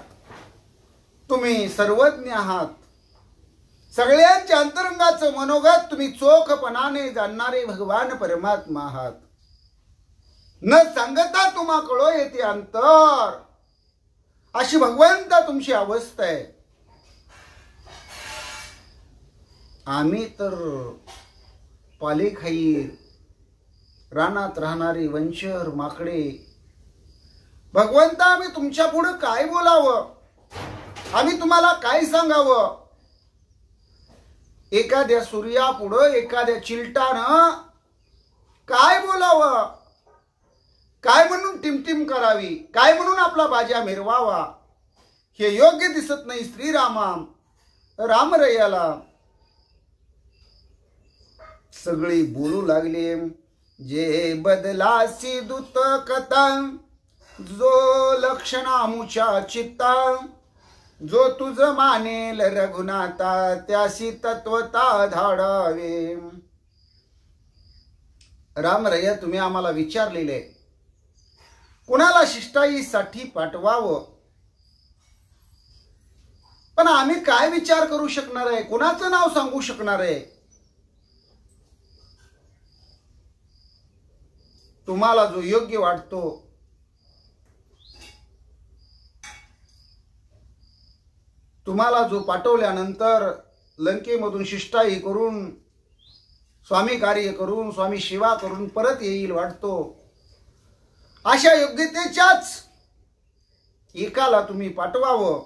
S1: तुम्ही सर्वज्ञ आहात, सगळ्यांच्या अंतरंगाचं मनोगत तुम्ही चोखपणाने जाणणारे भगवान परमात्मा आहात. न सांगता तुम्हाकडं येते अंतर, अशी भगवंता तुमची अवस्था आहे. आम्ही तर पालेखाईर, रानात राहणारी वंशर माकडे, भगवंता आम्ही तुमच्या पुढे काय बोलावं, आम्ही तुम्हाला काय सांगावं. एखाद्या सूर्यापुढं, एखाद्या चिलटानं काय बोलावं, काय म्हणून टिमटिम करावी, काय म्हणून आपला बाजा मिरवावा, हे योग्य दिसत नाही श्रीरामा. रामरयाला सगळी बोलू लागली, जे बदलासी दूत कथा, जो लक्षणामुच्या चित्ता, जो तुझ मानेल रघुनाथा, त्यासी तत्वता धाडावे. रामरया, तुम्ही आम्हाला विचारलेले कुणाला शिष्टाईसाठी पाठवावं, पण आम्ही काय विचार करू शकणार आहे, कुणाचं नाव सांगू शकणार आहे. तुम्हाला जो योग्य वाटतो तुम्हाला जो पाठवल्यानंतर लंकेमधून शिष्टाई करून स्वामी कार्य करून स्वामी सेवा करून परत येईल वाटतो, अशा योग्यतेच्याच एकाला तुम्ही पाठवावं,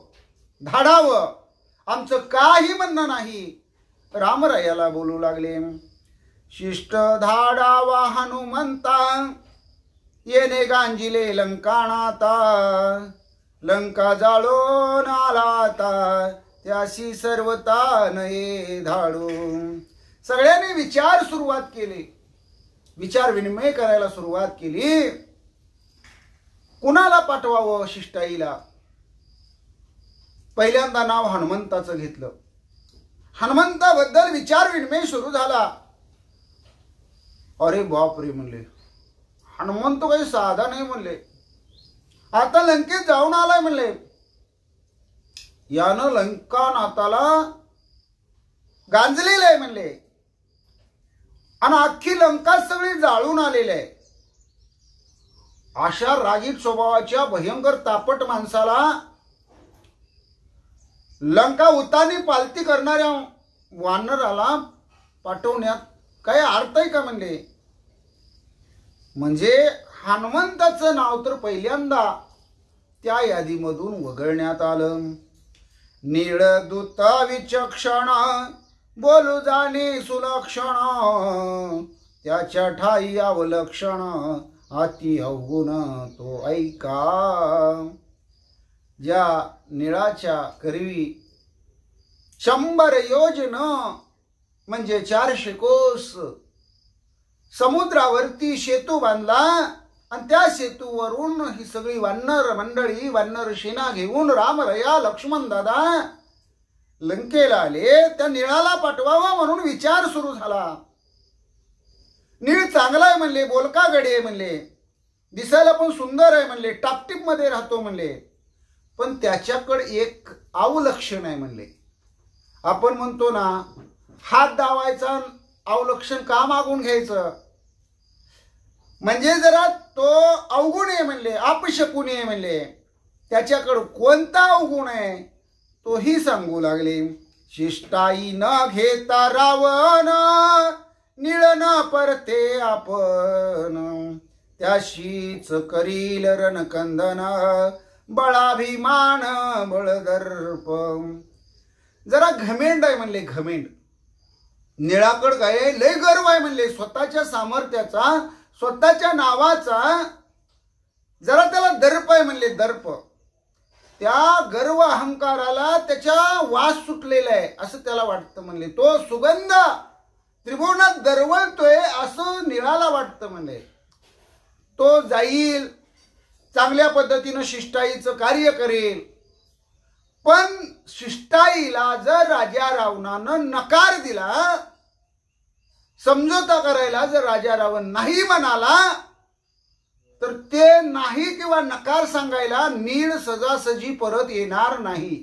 S1: धाडावं. आमचं काही म्हणणं नाही. रामरायाला बोलू लागले, शिष्ट धाडावा हनुमंता, येणे गांजिले लंकाणाता, लंका जाळून आलाता, त्याशी सर्वता नये धाडू. सगळ्यांनी विचार सुरुवात केली, विचार विनिमय करायला सुरुवात केली. कुणाला पाठवावं शिष्टाईला. पहिल्यांदा नाव हनुमंताचं घेतलं. हनुमंताबद्दल विचार विनिमय सुरू झाला. अरे बाप रे म्हणले, हनुमंत काही साधा नाही म्हणले, आता लंकेत जाऊन आलाय म्हणले, यानं लंका नाताला गांजलेलं आहे म्हणले, आणि अख्खी लंका सगळी जाळून आलेली आहे. अशा रागीत स्वभावाच्या भयंकर तापट माणसाला लंका उतानी पालती करणाऱ्या वानराला पाठवण्यात काय अर्थ आहे का म्हणले. म्हणजे हनुमंताचं नाव तर पहिल्यांदा त्या यादीमधून वगळण्यात आलं. नीळ दूत विचक्षण, बोलू जाणे सुलक्षण, त्याच्या ठाई अवलक्षण, अति अवगुण तो ऐका. ज्या निळाच्या करवी 100 योजन म्हणजे 400 कोस समुद्रावरती सेतू बांधला, आणि त्या सेतूवरून ही सगळी वानर मंडळी, वानर सेना घेऊन रामरया लक्ष्मण दादा लंकेला आले. त्या निळाला पाठवावा म्हणून विचार सुरू झाला. नीळ चांगला आहे म्हणले, बोलका गडी आहे म्हणले, दिसायला पण सुंदर आहे म्हणले, टापटीप मध्ये राहतो म्हणले, पण त्याच्याकडे एक अवलक्षण आहे म्हणले. आपण म्हणतो ना, हात दावायचा अवलक्षण का मागून घ्यायचं, म्हणजे जरा तो अवगुण आहे म्हणले, अपशकुनी आहे म्हणले. त्याच्याकडे कोणता अवगुण आहे तोही सांगू लागले. शिष्टाई न घेता रावण, निळ न परते आपण, त्याशीच करील रणकंदन, बळाभिमान बळदर्प. जरा घमेंड आहे म्हणले, घमेंड. निळाकड काय आहे, लय गर्व आहे म्हणले स्वतःच्या सामर्थ्याचा, स्वतःच्या नावाचा. जरा त्याला दर्प आहे म्हणले, दर्प. त्या गर्व अहंकाराला त्याच्या वास सुटलेला आहे असं त्याला वाटतं म्हणले. तो सुगंध त्रिभुवनात दरवळतोय असं निळाला वाटतं म्हणले. तो जाईल, चांगल्या पद्धतीनं शिष्टाईचं कार्य करेल, पण शिष्टाईला जर राजा रावणानं नकार दिला, समझोता करायला जर राजा रावण नाही म्हणाला, तर ते नाही किंवा नकार सांगायला नीळ सजासजी परत येणार नाही.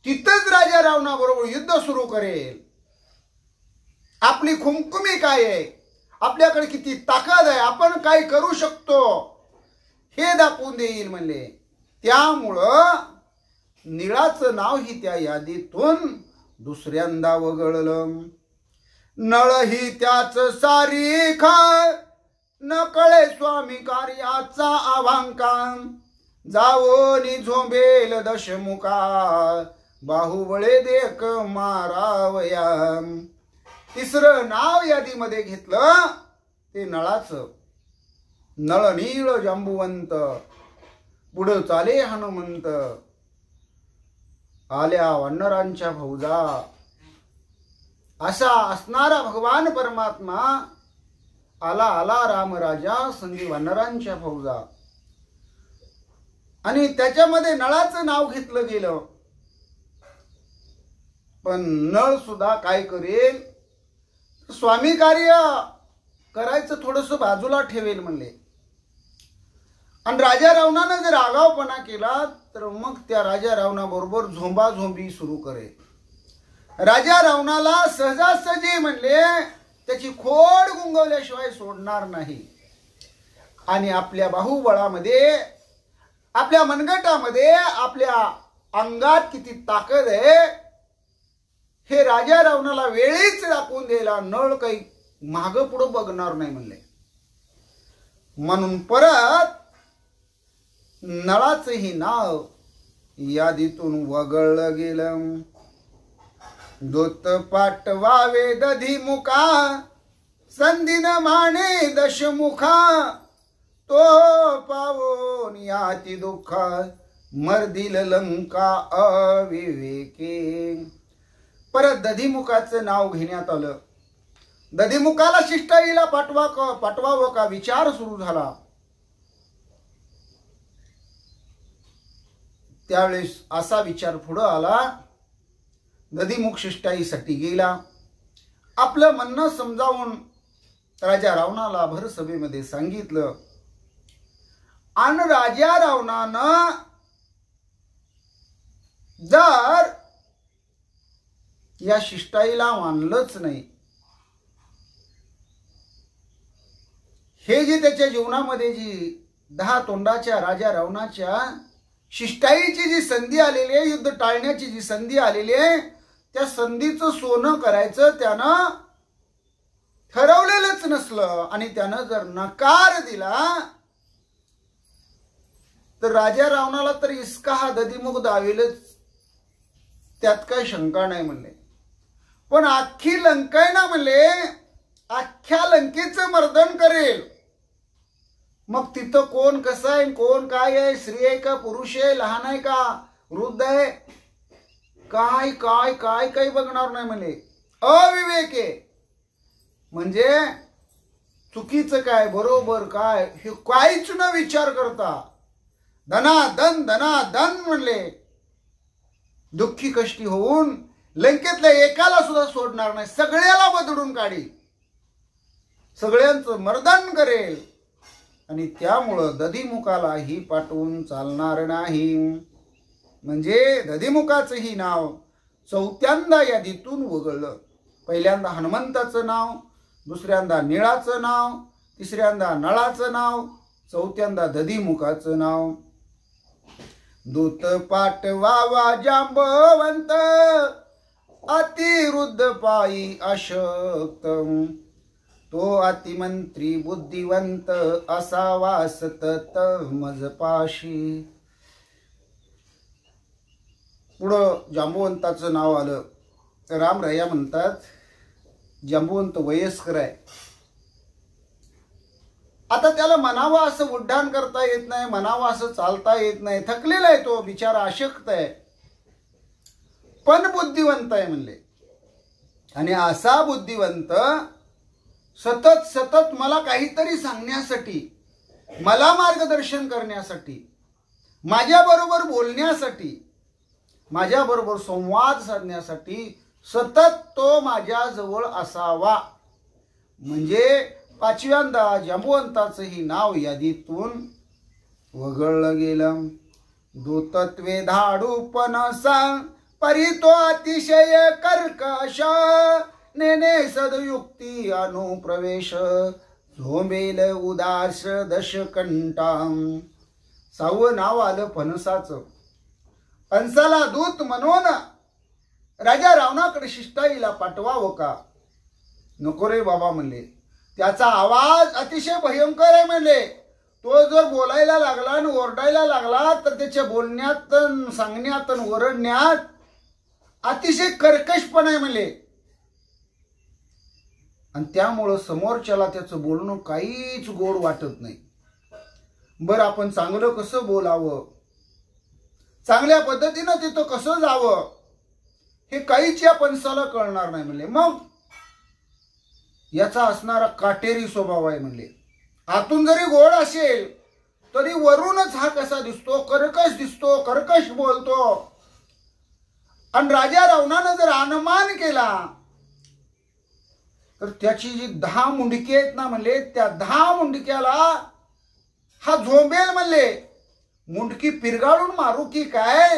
S1: तिथंच राजा रावणाबरोबर युद्ध सुरू करेल. आपली खुमखुमी काय आहे, आपल्याकडे किती ताकद आहे, आपण काय करू शकतो हे दाखवून देईल म्हणले. त्यामुळं निळाचं नाव ही त्या यादीतून दुसऱ्यांदा वगळलं. नळ ही त्याच सारीख, न कळे स्वामी कार्याचा आवांका, जावोनी झोंबेल दशमुखा, बाहुबळे देख मारावया. तिसरं नाव यादीमध्ये घेतलं ते नळाचं. नळ नीळ जांबुवंत, पुढं चाले हनुमंत, आल्या वानरांच्या फौजा. असा असणारा भगवान परमात्मा आला आला रामराजा संगी वानरांच्या फौजा, आणि त्याच्यामध्ये नळाचं नाव घेतलं गेलं. पण नळ सुद्धा काय करेल, स्वामी कार्य करायचं थोडस बाजूला ठेवेल म्हणले. आणि राजा रावणानं जर आगावपणा केला तर मग त्या राजा रावणाबरोबर झोंबाझोंबी सुरू करेल. राजा रावणाला सहजासहजी म्हणले त्याची खोड गुंगवल्याशिवाय सोडणार नाही. आणि आपल्या बाहुबळामध्ये, आपल्या मनगटामध्ये, आपल्या अंगात किती ताकद आहे हे राजा रावणाला वेळीच दाखवून द्यायला नळ काही मागं पुढं बघणार नाही म्हणले. म्हणून परत नळाचंही नाव यादीतून वगळलं गेलं. दूत पाठवावे दधिमुखा, संधीन माने दशमुखा, तो पावोन याती दुःखा, मर्दिल लंका अविवेके. परत दधिमुखाचं नाव घेण्यात आलं. दधिमुखाला शिष्टाईला पाठवावं का विचार सुरू झाला. त्यावेळेस असा विचार पुढे आला, दधिमुख शिष्टाईसाठी गेला. आपलं म्हणणं समजावून राजा रावणाला भर सभेमध्ये सांगितलं. आणि राजा रावणानं जर या शिष्टाईला मानलंच नाही, हे जे त्याच्या जीवनामध्ये जी 10 तोंडाच्या राजा रावणाच्या शिष्टाईची जी संधी आलेली आहे, युद्ध टाळण्याची जी संधी आलेली आहे, त्या संधीचं सोनं करायचं त्यानं ठरवलेलंच नसलं आणि त्यानं जर नकार दिला तर राजा रावणाला तर इसका हा दधिमुख दावेलच, त्यात काही शंका नाही म्हणले. पण अख्खी लंका आहे ना म्हणले, अख्ख्या लंकेचं मर्दन करेल. मग तिथं कोण कसं आहे, कोण काय आहे, स्त्री आहे का पुरुष आहे, लहान आहे का वृद्ध आहे, काय काय काय काही बघणार नाही म्हणे. अविवेक आहे म्हणजे चुकीचं काय बरोबर काय हे काहीच न विचार करता धनाधन धनाधन म्हणले दुःखी कष्टी होऊन लंकेतल्या एकाला सुद्धा सोडणार नाही, सगळ्याला बदडून काढी, सगळ्यांचं मर्दन करेल. आणि त्यामुळं दधिमुखालाही पाठवून चालणार नाही. म्हणजे दधिमुखाचंही नाव 4थ्यांदा यादीतून वगळलं. पहिल्यांदा हनुमंताचं नाव, दुसऱ्यांदा निळाचं नाव, तिसऱ्यांदा नळाचं नाव, 4थ्यांदा दधिमुखाचं नाव. दूत पाठवावा जांबवंत, अतिवृद्ध पायी अशक्त, तो अतिमंत्री बुद्धिवंत, असावा सतत मजपाशी. पुढं जांबुवंताचं नाव आलं. रामराया म्हणतात जांबुवंत वयस्कर आहे, आता त्याला म्हणावं असं उड्डाण करता येत नाही, म्हणावं असं चालता येत नाही, थकलेला आहे तो बिचारा, अशक्त आहे, पण बुद्धिवंत आहे म्हणले. आणि असा बुद्धिवंत सतत सतत मला काहीतरी सांगण्यासाठी, मला मार्गदर्शन करण्यासाठी, माझ्याबरोबर बोलण्यासाठी, माझ्याबरोबर संवाद साधण्यासाठी सतत तो माझ्याजवळ असावा. म्हणजे 5व्यांदा जांबुवंताचंही नाव यादीतून वगळलं गेलं. दूतत्वे धाडूपणसा, परी तो अतिशय कर्कश, नेने सदयुक्ती अनुप्रवेश, झोंबेल उदास दशकंठाम. 6वं नाव आलं फणसाचं. फणसाला दूत म्हणून राजा रावणाकडे शिष्टाईला पाठवावं का? नको रे बाबा म्हणले, त्याचा आवाज अतिशय भयंकर आहे म्हणले. तो जर बोलायला लागला आणि ओरडायला लागला तर त्याच्या बोलण्यात, सांगण्यात, ओरडण्यात अतिशय कर्कशपण आहे म्हणले. आणि त्यामुळं समोरच्याला त्याचं बोलणं काहीच गोड वाटत नाही. बरं आपण चांगलं कसं बोलावं, चांगल्या पद्धतीनं तिथं कसं जावं हे काहीच या फणसाला कळणार नाही म्हणले. मग याचा असणारा काटेरी स्वभाव आहे म्हणले. आतून जरी गोड असेल तरी वरूनच हा कसा दिसतो, कर्कश दिसतो, कर्कश बोलतो. आणि राजा रावणानं जर अनमान केला तर त्याची जी 10 मुंडके आहेत ना म्हणले, त्या 10 मुंडक्याला हा झोंबेल म्हणले. मुंडकी पिरगाळून मारू की काय,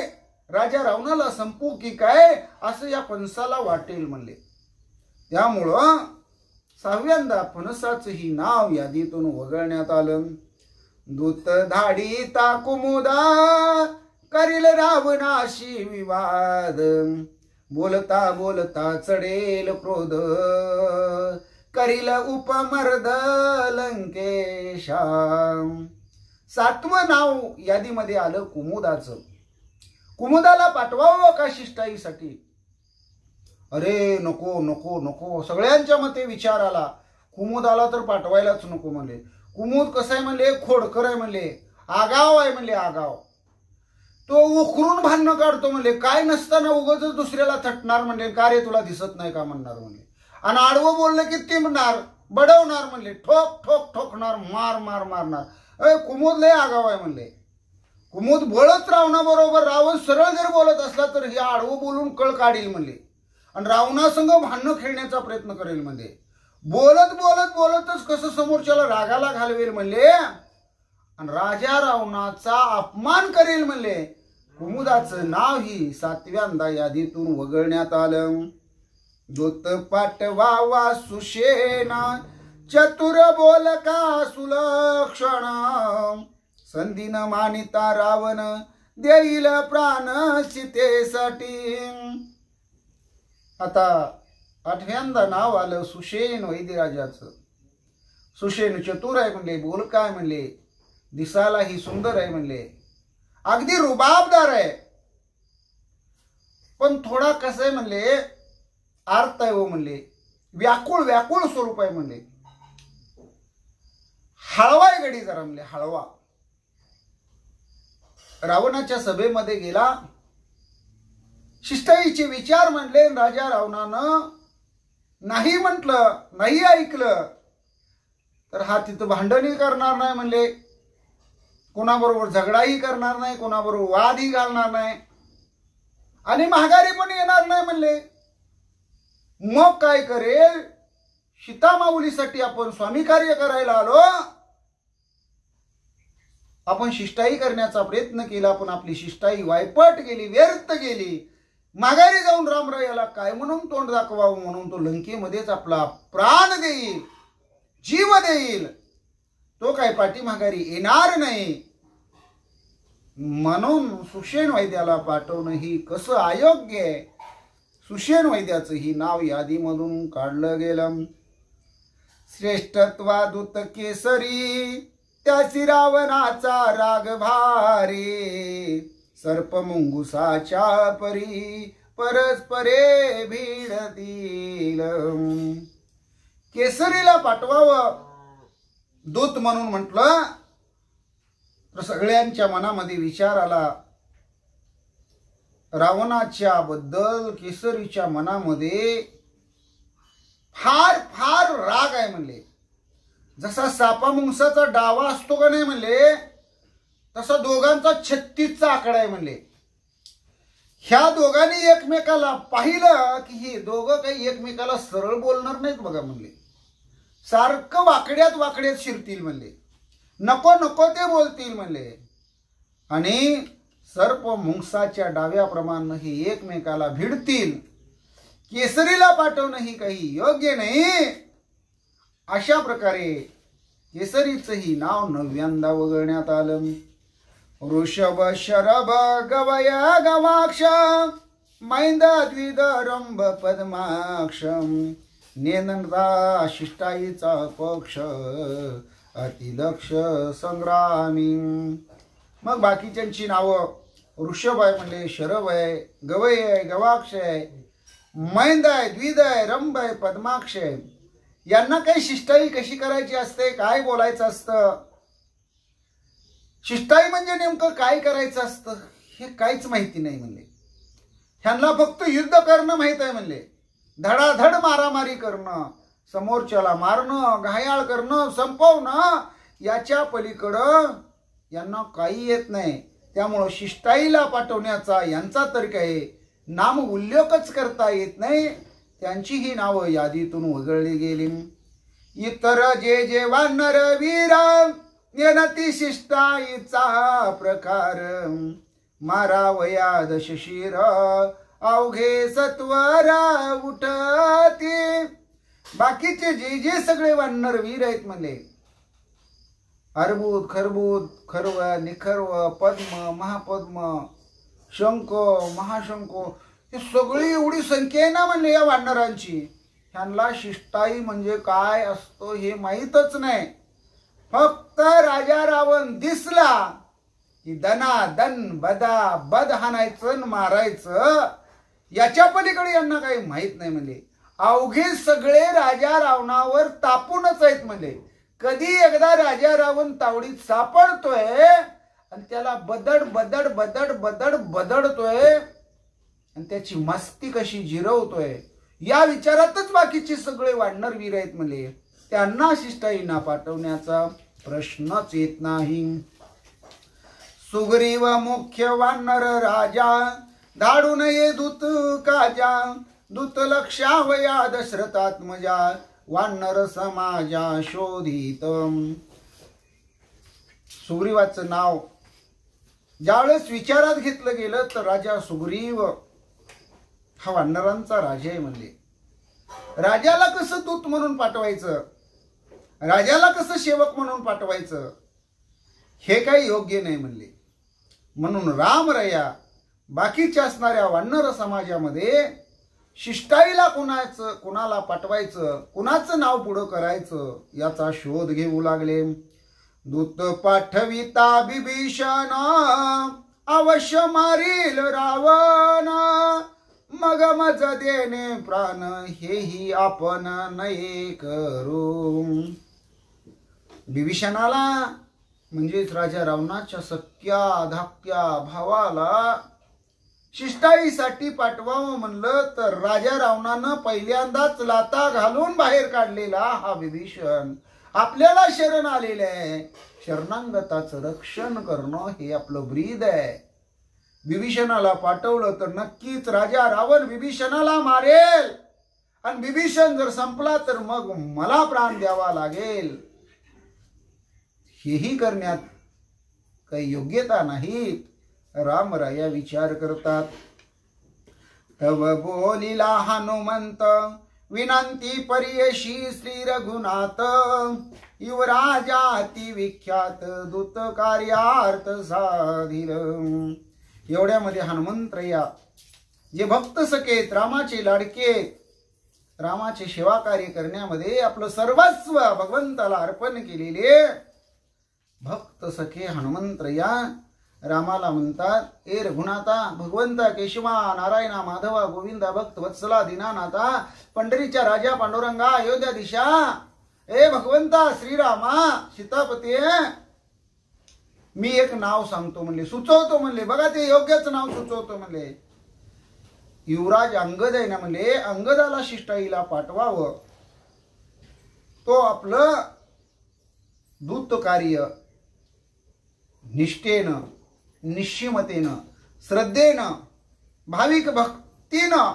S1: राजा रावणाला संपू की काय, असं या फणसाला वाटेल म्हणले. त्यामुळं 6व्यांदा फणसाचं ही नाव यादीतून वगळण्यात आलं. दूत धाडी ता कुमुदा करील रावणाशी विवाद, बोलता बोलता चढेल क्रोध करील उपमर्द लंकेशा. 7वं नाव यादीमध्ये आलं कुमुदाचं. कुमुदाला पाठवावं का शिष्टाईसाठी? अरे नको नको नको, सगळ्यांच्या मते विचार आला. कुमुदाला तर पाठवायलाच नको म्हणले. कुमुद कसं आहे म्हणले, खोडकर आहे म्हणले, आगाव आहे म्हणले, आगाव. तो उखरून भांडणं काढतो म्हणले, काय नसताना उगाच दुसऱ्याला थटणार म्हणले, का रे तुला दिसत नाही का म्हणणार म्हणले. आणि आडवं बोललं की ते म्हणणार, बडवणार म्हणले, ठोक ठोक ठोकणार, मार मार मारणार. कुमुद लय आगाव आहे म्हणले. कुमुद बोलत रावणाबरोबर, रावण सरळ जर बोलत असला तर हे आडवं बोलून कळ काढील म्हणले आणि रावणासंग भांडणं खेळण्याचा प्रयत्न करेल म्हणले. बोलत बोलत बोलतच कसं समोरच्याला रागाला घालवेल म्हणले आणि राजा रावणाचा अपमान करेल म्हणले. कुमुदाचं नाव ही 7व्यांदा यादीतून वगळण्यात आलं. दूत पाठवावा सुषेना चतुर बोलका सुलक्षण, संधीन मानिता रावण देईल प्राण सीतेसाठी. आता 8व्यांदा नाव आलं सुषेण वैद्यराजाचं. सुषेण चतुर आहे म्हणले, बोलका आहे म्हणले, दिसायलाही सुंदर आहे म्हणले, अगदी रुबाबदार आहे, पण थोडा कसं आहे म्हणले, आर्त आहे हो म्हणले, व्याकुळ व्याकुळ स्वरूप आहे म्हणले, हळवा आहे गडी जरा म्हणले, हळवा. रावणाच्या सभेमध्ये गेला, शिष्टाईचे विचार म्हणले, राजा रावणानं नाही म्हटलं, नाही ऐकलं तर हा तिथं भांडणही करणार नाही म्हणले, कोणाबरोबर झगडाही करणार नाही, कोणाबरोबर वादही घालणार नाही आणि महागारी पण येणार नाही म्हणले. मग काय करेल, सीतामाऊलीसाठी आपण स्वामी कार्य करायला आलो, आपण शिष्टाई करण्याचा प्रयत्न केला पण आपली शिष्टाई वायपट गेली, व्यर्थ गेली. माघारी जाऊन रामरायाला काय म्हणून तोंड दाखवावं म्हणून तो लंकेमध्येच आपला प्राण देईल, जीव देईल, तो काय पाठीमाघारी येणार नाही. म्हणून सुषेण वैद्याला पाठवणं ही कसं अयोग्य आहे. सुषेण वैद्याचं ही नाव यादीमधून काढलं गेलं. श्रेष्ठत्वादूत केसरी त्याची रावणाचा राग भारी, सर्प मुंगुसाच्या परी परस्परे भिडतील. केसरीला पाठवावं दूत म्हणून म्हटलं तर सगळ्यांच्या मनामध्ये विचार आला. रावणाच्या बद्दल केसरीच्या मनामध्ये फार फार राग आहे म्हणले. जसा सापा मुंगसाचा डावा असतो का नाही म्हणले, तसा दोघांचा 36चा आकडा आहे म्हणले. ह्या दोघांनी एकमेकाला पाहिलं की हे दोघं काही एकमेकाला सरळ बोलणार नाहीत बघा म्हणले, सारखं वाकड्यात वाकड्यात शिरतील म्हणले, नको नको ते बोलतील म्हणले. आणि सर्प मुंगसाच्या डाव्याप्रमाणे हे एकमेकाला भिडतील. केसरीला पाठवणं ही काही योग्य नाही. अशा प्रकारे केसरीचंही नाव 9व्यांदा वगळण्यात आलं. वृषभ शरभ गवय गवाक्ष मैंद द्विद रंभ पद्माक्ष, नेनंदा शिष्टाईचा पक्ष अतिदक्ष संग्रामी. मग बाकीच्यांची नावं वृषभ आहे म्हणले, शरभ आहे, गवय आहे, गवाक्ष आहे, मैंद आहे, द्विद आहे, रंभ आहे, पद्माक्ष आहे. यांना काही शिष्टाई कशी करायची असते, काय बोलायचं असतं, शिष्टाई म्हणजे नेमकं काय करायचं असतं हे काहीच माहिती नाही म्हणले. ह्यांना फक्त युद्ध करणं माहित आहे म्हणले, धडाधड मारामारी करणं, समोरच्याला मारणं, घायाळ करणं, संपवणं याच्या पलीकडं यांना काही येत नाही. त्यामुळं शिष्टाईला पाठवण्याचा यांचा तर्क आहे. नाम उल्लेखच करता येत नाही, त्यांची ही नावं यादीतून वगळली गेली. इतर जे जे वानर वीर येनती शिष्टाईचा प्रकार, मारावया दशशिर अवघे सत्वर उठती. बाकीचे जे जे सगळे वानर वीर आहेत म्हणले, अर्बुद, खरबूद, खरव, निखर्व, पद्म, महापद्म, शंख, महाशंख, हे सगळी एवढी संख्या आहे ना म्हणले या वानरांची. ह्यांना शिष्टाई म्हणजे काय असतो हे माहीतच नाही. फक्त राजा रावण दिसला की दना दन बदा बद हाणायचं मारायचं, याच्या पलीकडे यांना काही माहित नाही म्हणले. अवघे सगळे राजा रावणावर तापूनच आहेत म्हणले. कधी एकदा राजा रावण तावडीत सापडतोय आणि त्याला बदड बदड बदड बदड बदडतोय आणि त्याची मस्ती कशी जिरवतोय या विचारातच बाकीचे सगळे वानर वीर आहेत म्हणले. त्यांना शिष्टाईना पाठवण्याचा प्रश्नच येत नाही. सुग्रीव मुख्य वानर राजा, धाडून ये दूत काजा, दूत लक्षावया दशरथात्मजा, वानर समाजा शोधित. सुग्रीवाचं नाव ज्यावेळेस विचारात घेतलं गेलं तर राजा सुग्रीव हा वानरांचा राजा आहे म्हणले. राजाला कसं दूत म्हणून पाठवायचं, राजाला कसं सेवक म्हणून पाठवायचं हे काही योग्य नाही म्हणले. म्हणून रामरया बाकीच्या असणाऱ्या वानर समाजामध्ये शिष्टाईला कुणाला पाठवायचं, कुणाचं नाव पुढं करायचं याचा शोध घेऊ लागले. दूत पाठविता बिभीषण, अवश्य मारील रावण, मग मज देणे प्राण, हेही आपण नये करू. बिभीषणाला म्हणजेच राजा रावणाच्या सख्या धाकट्या भावाला शिष्टाईसाठी पाठवावं म्हणलं तर राजा रावणानं पहिल्यांदाच लाता घालून बाहेर काढलेला हा विभीषण आपल्याला शरण आलेले आहे. शरणांगताचं रक्षण करणं हे आपलं ब्रीद आहे. विभीषणाला पाठवलं तर नक्कीच राजा रावण विभीषणाला मारेल आणि विभीषण जर संपला तर मग मला प्राण द्यावा लागेल. हेही करण्यात काही योग्यता नाही. रामराया विचार करतात. तव बोलिला हनुमंत, विनंती परियशी श्री रघुनाथ, युवराजा अति विख्यात, दूत कार्यार्थ साधिल. एवढ्यामध्ये हनुमंतराया जे भक्त सखेत, रामाचे लाडके, रामाचे सेवा कार्य करण्यामध्ये आपलं सर्वस्व भगवंताला अर्पण केलेले भक्त सखे हनुमंतराया रामाला म्हणतात, ए रघुनाथा, भगवंता, केशवा, नारायणा, माधवा, गोविंदा, भक्त वत्सला, दीनानाथा, पंढरीच्या राजा पांडुरंगा, अयोध्या दिशा, ए भगवंता श्रीरामा, सीतापती, मी एक नाव सांगतो म्हणले, सुचवतो म्हणले. बघा ते योग्यच नाव सुचवतो म्हणले. युवराज अंगद आहे ना म्हणले, अंगदाला शिष्टाईला पाठवावं. तो आपलं दूत कार्य निष्ठेनं, निश्चिमतेनं, श्रद्धेनं, भाविक भक्तीनं,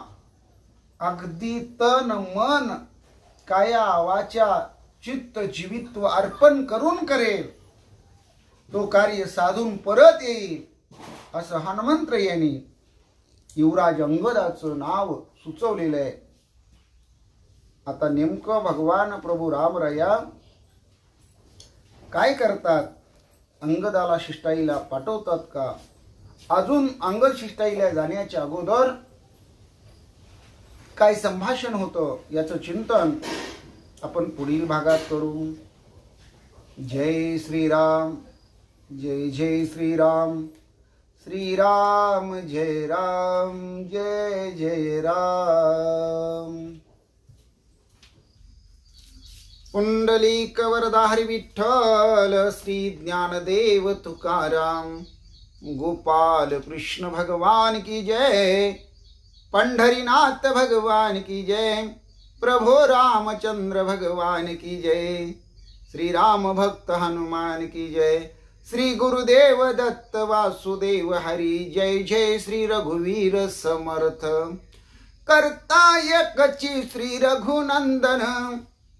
S1: अगदी तन मन काया वाचा चित्त जीवित्व अर्पण करून करेल. तो कार्य साधून परत येईल असं हनुमंतरायांनी युवराज अंगदाचं नाव सुचवलेलं आहे. आता नेमकं भगवान प्रभू रामराया काय करतात? अंगदाला शिष्टाईला पाठवतात का? अजून अंगद शिष्टाईला जाण्याच्या अगोदर काय संभाषण होतं याचं चिंतन आपण पुढील भागात करू. जय श्रीराम, जय जय श्रीराम, श्रीराम जय राम, जय जय राम. पुंडलिक वरदाहरी विठ्ठल, श्री ज्ञानदेव तुकाराम, गोपाल कृष्ण भगवान की जय, पंढरीनाथ भगवान की जय. प्रभु रामचंद्र भगवान की जय। श्री राम भक्त हनुमान की जय। श्री गुरुदेव दत्त वासुदेव हरी जय। जय श्री रघुवीर समर्थ करता एकची श्री रघुनंदन।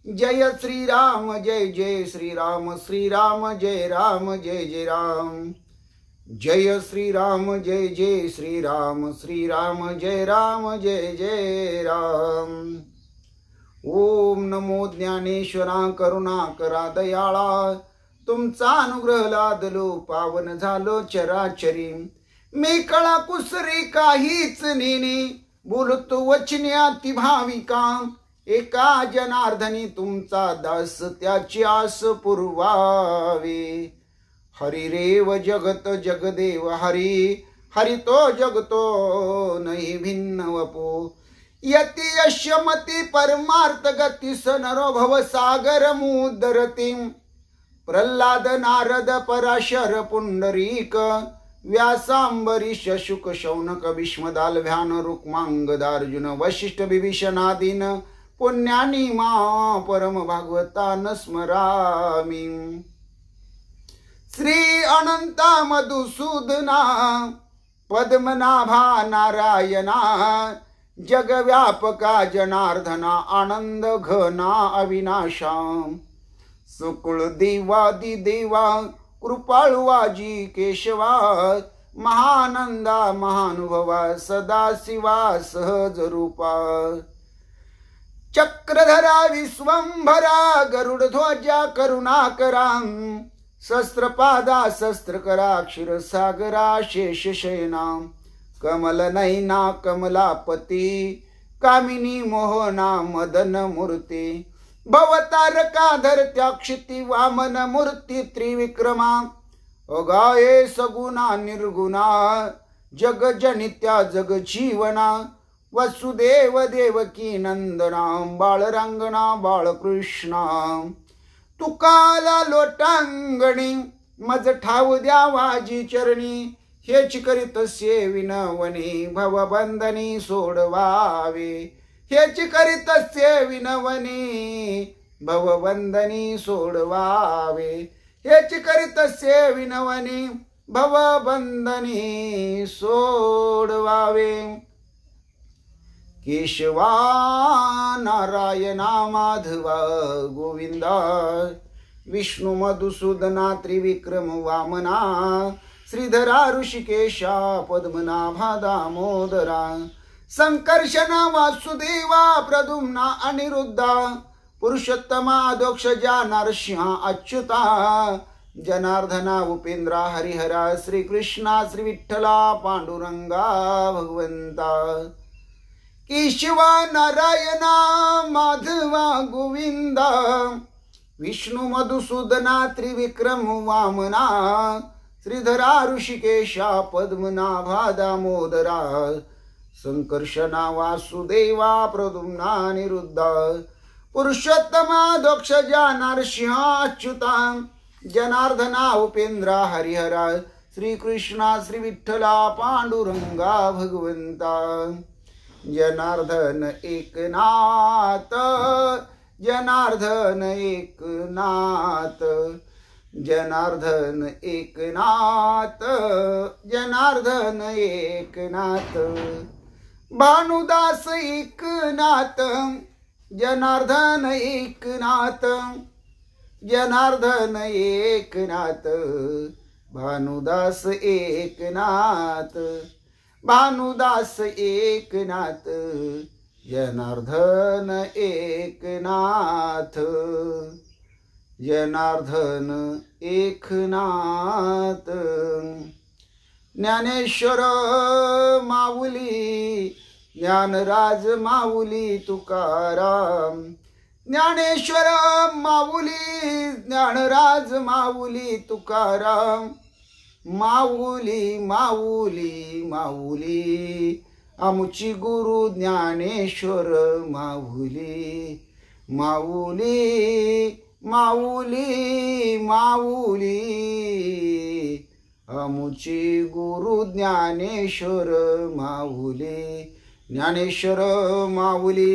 S1: जय श्री राम जय जय श्री राम। श्री राम जय राम जय जय राम। जय श्री राम जय जय श्री राम। श्री राम जय जय राम। ओम नमो ज्ञानेश्वरा करुणाकरा दयाळा। तुमचा अनुग्रह लादलो पावन झालो चराचरी। मी कळा कुसरी काहीच नेने बोलतो वचने अति भाविका। एका जनार्दनी तुमचा दास त्याची आस पुरवावे। हरि रेव जगत जगदेव हरि। हरि तो जगतो नाही भिन्न वपो। यति यशमती परमार्थ गती सनरो भव सागर मुदरती। प्रल्हाद नारद पराशर पुंडरीक। व्यासांबरीश शुक शौनक भीष्मदाल भ्यान रुक्मांगदार्जुन वशिष्ठ विभीषणादीन। पुण्यानी मा परम भागवतान स्मरामि। श्री अनंता मधुसूदना पद्मनाभा नारायणा। जगव्यापका जनार्दना आनंद घना अविनाशा। सुकुळ देवादि देवा कृपाळुवाजी केशवा। महानंदा महानुभवा सदाशिवा सहज रूपा। चक्रधरा विश्वंभरा गरुडध्वजा करुणाकरा। शस्त्रपादा शस्त्रकरा क्षीरसागरा शेषशयना। कमलनयना कमलापती कामिनी मोहना मदन मूर्ती। भवतारका धरत्या क्षिती वामन मूर्ती त्रिविक्रमा। अगाये सगुणा निर्गुणा जगजनित्या जगजीवना। वसुदेव देवकी नंदना बाळरंगना बाळकृष्णा। तुकाला लोटांगणी मज ठाव द्यावाजी चरणी। हेच करीत विनवणी भवबंधनी सोडवावे। हेच करीत विनवणी भवबंधनी सोडवावे। हेच करीत विनवणी भवबंधनी सोडवावे। केशवा नारायणा माधवा गोविंदा। विष्णु मधुसूदना त्रिविक्रम वामना। श्रीधरा ऋषिकेशा पद्मनाभा दामोदरा। संकर्षणा वासुदेवा प्रद्युम्ना अनिरुद्धा। पुरुषोत्तमा दोक्षजा नरसिंहा अच्युता। जनार्दना उपेंद्रा हरिहरा। श्रीकृष्णा श्री विठ्ठला पांडुरंगा भगवंता। केशवा नारायणा माधवा गोविंदा। विष्णु मधुसूदना त्रिविक्रम वामना। श्रीधरा ऋषिकेशा पद्मनाभा दामोदरा। संकर्षणा वासुदेवा प्रद्युम्ना अनिरुद्धा। पुरुषोत्तमा दोक्षजा नरसिंहा अच्युता। जनार्दना उपेंद्रा हरिहरा। श्रीकृष्णा श्री विठ्ठला पांडुरंगा भगवंता। जनार्दन एकनाथ जनार्दन एकनाथ। जनार्दन एकनाथ जनार्दन एकनाथ। भानुदास एकनाथ जनार्दन एकनाथ। जनार्दन एकनाथ भानुदास एकनाथ। भानुदास एकनाथ जनार्दन एकनाथ। जनार्दन एकनाथ। ज्ञानेश्वर माऊली ज्ञानराज माऊली तुकाराम। ज्ञानेश्वर माऊली ज्ञानराज माऊली तुकाराम। माऊली माऊली माऊली आमुची गुरु ज्ञानेश्वर माऊली। माऊली माऊली माऊली आमुची गुरु ज्ञानेश्वर माऊली। ज्ञानेश्वर माऊली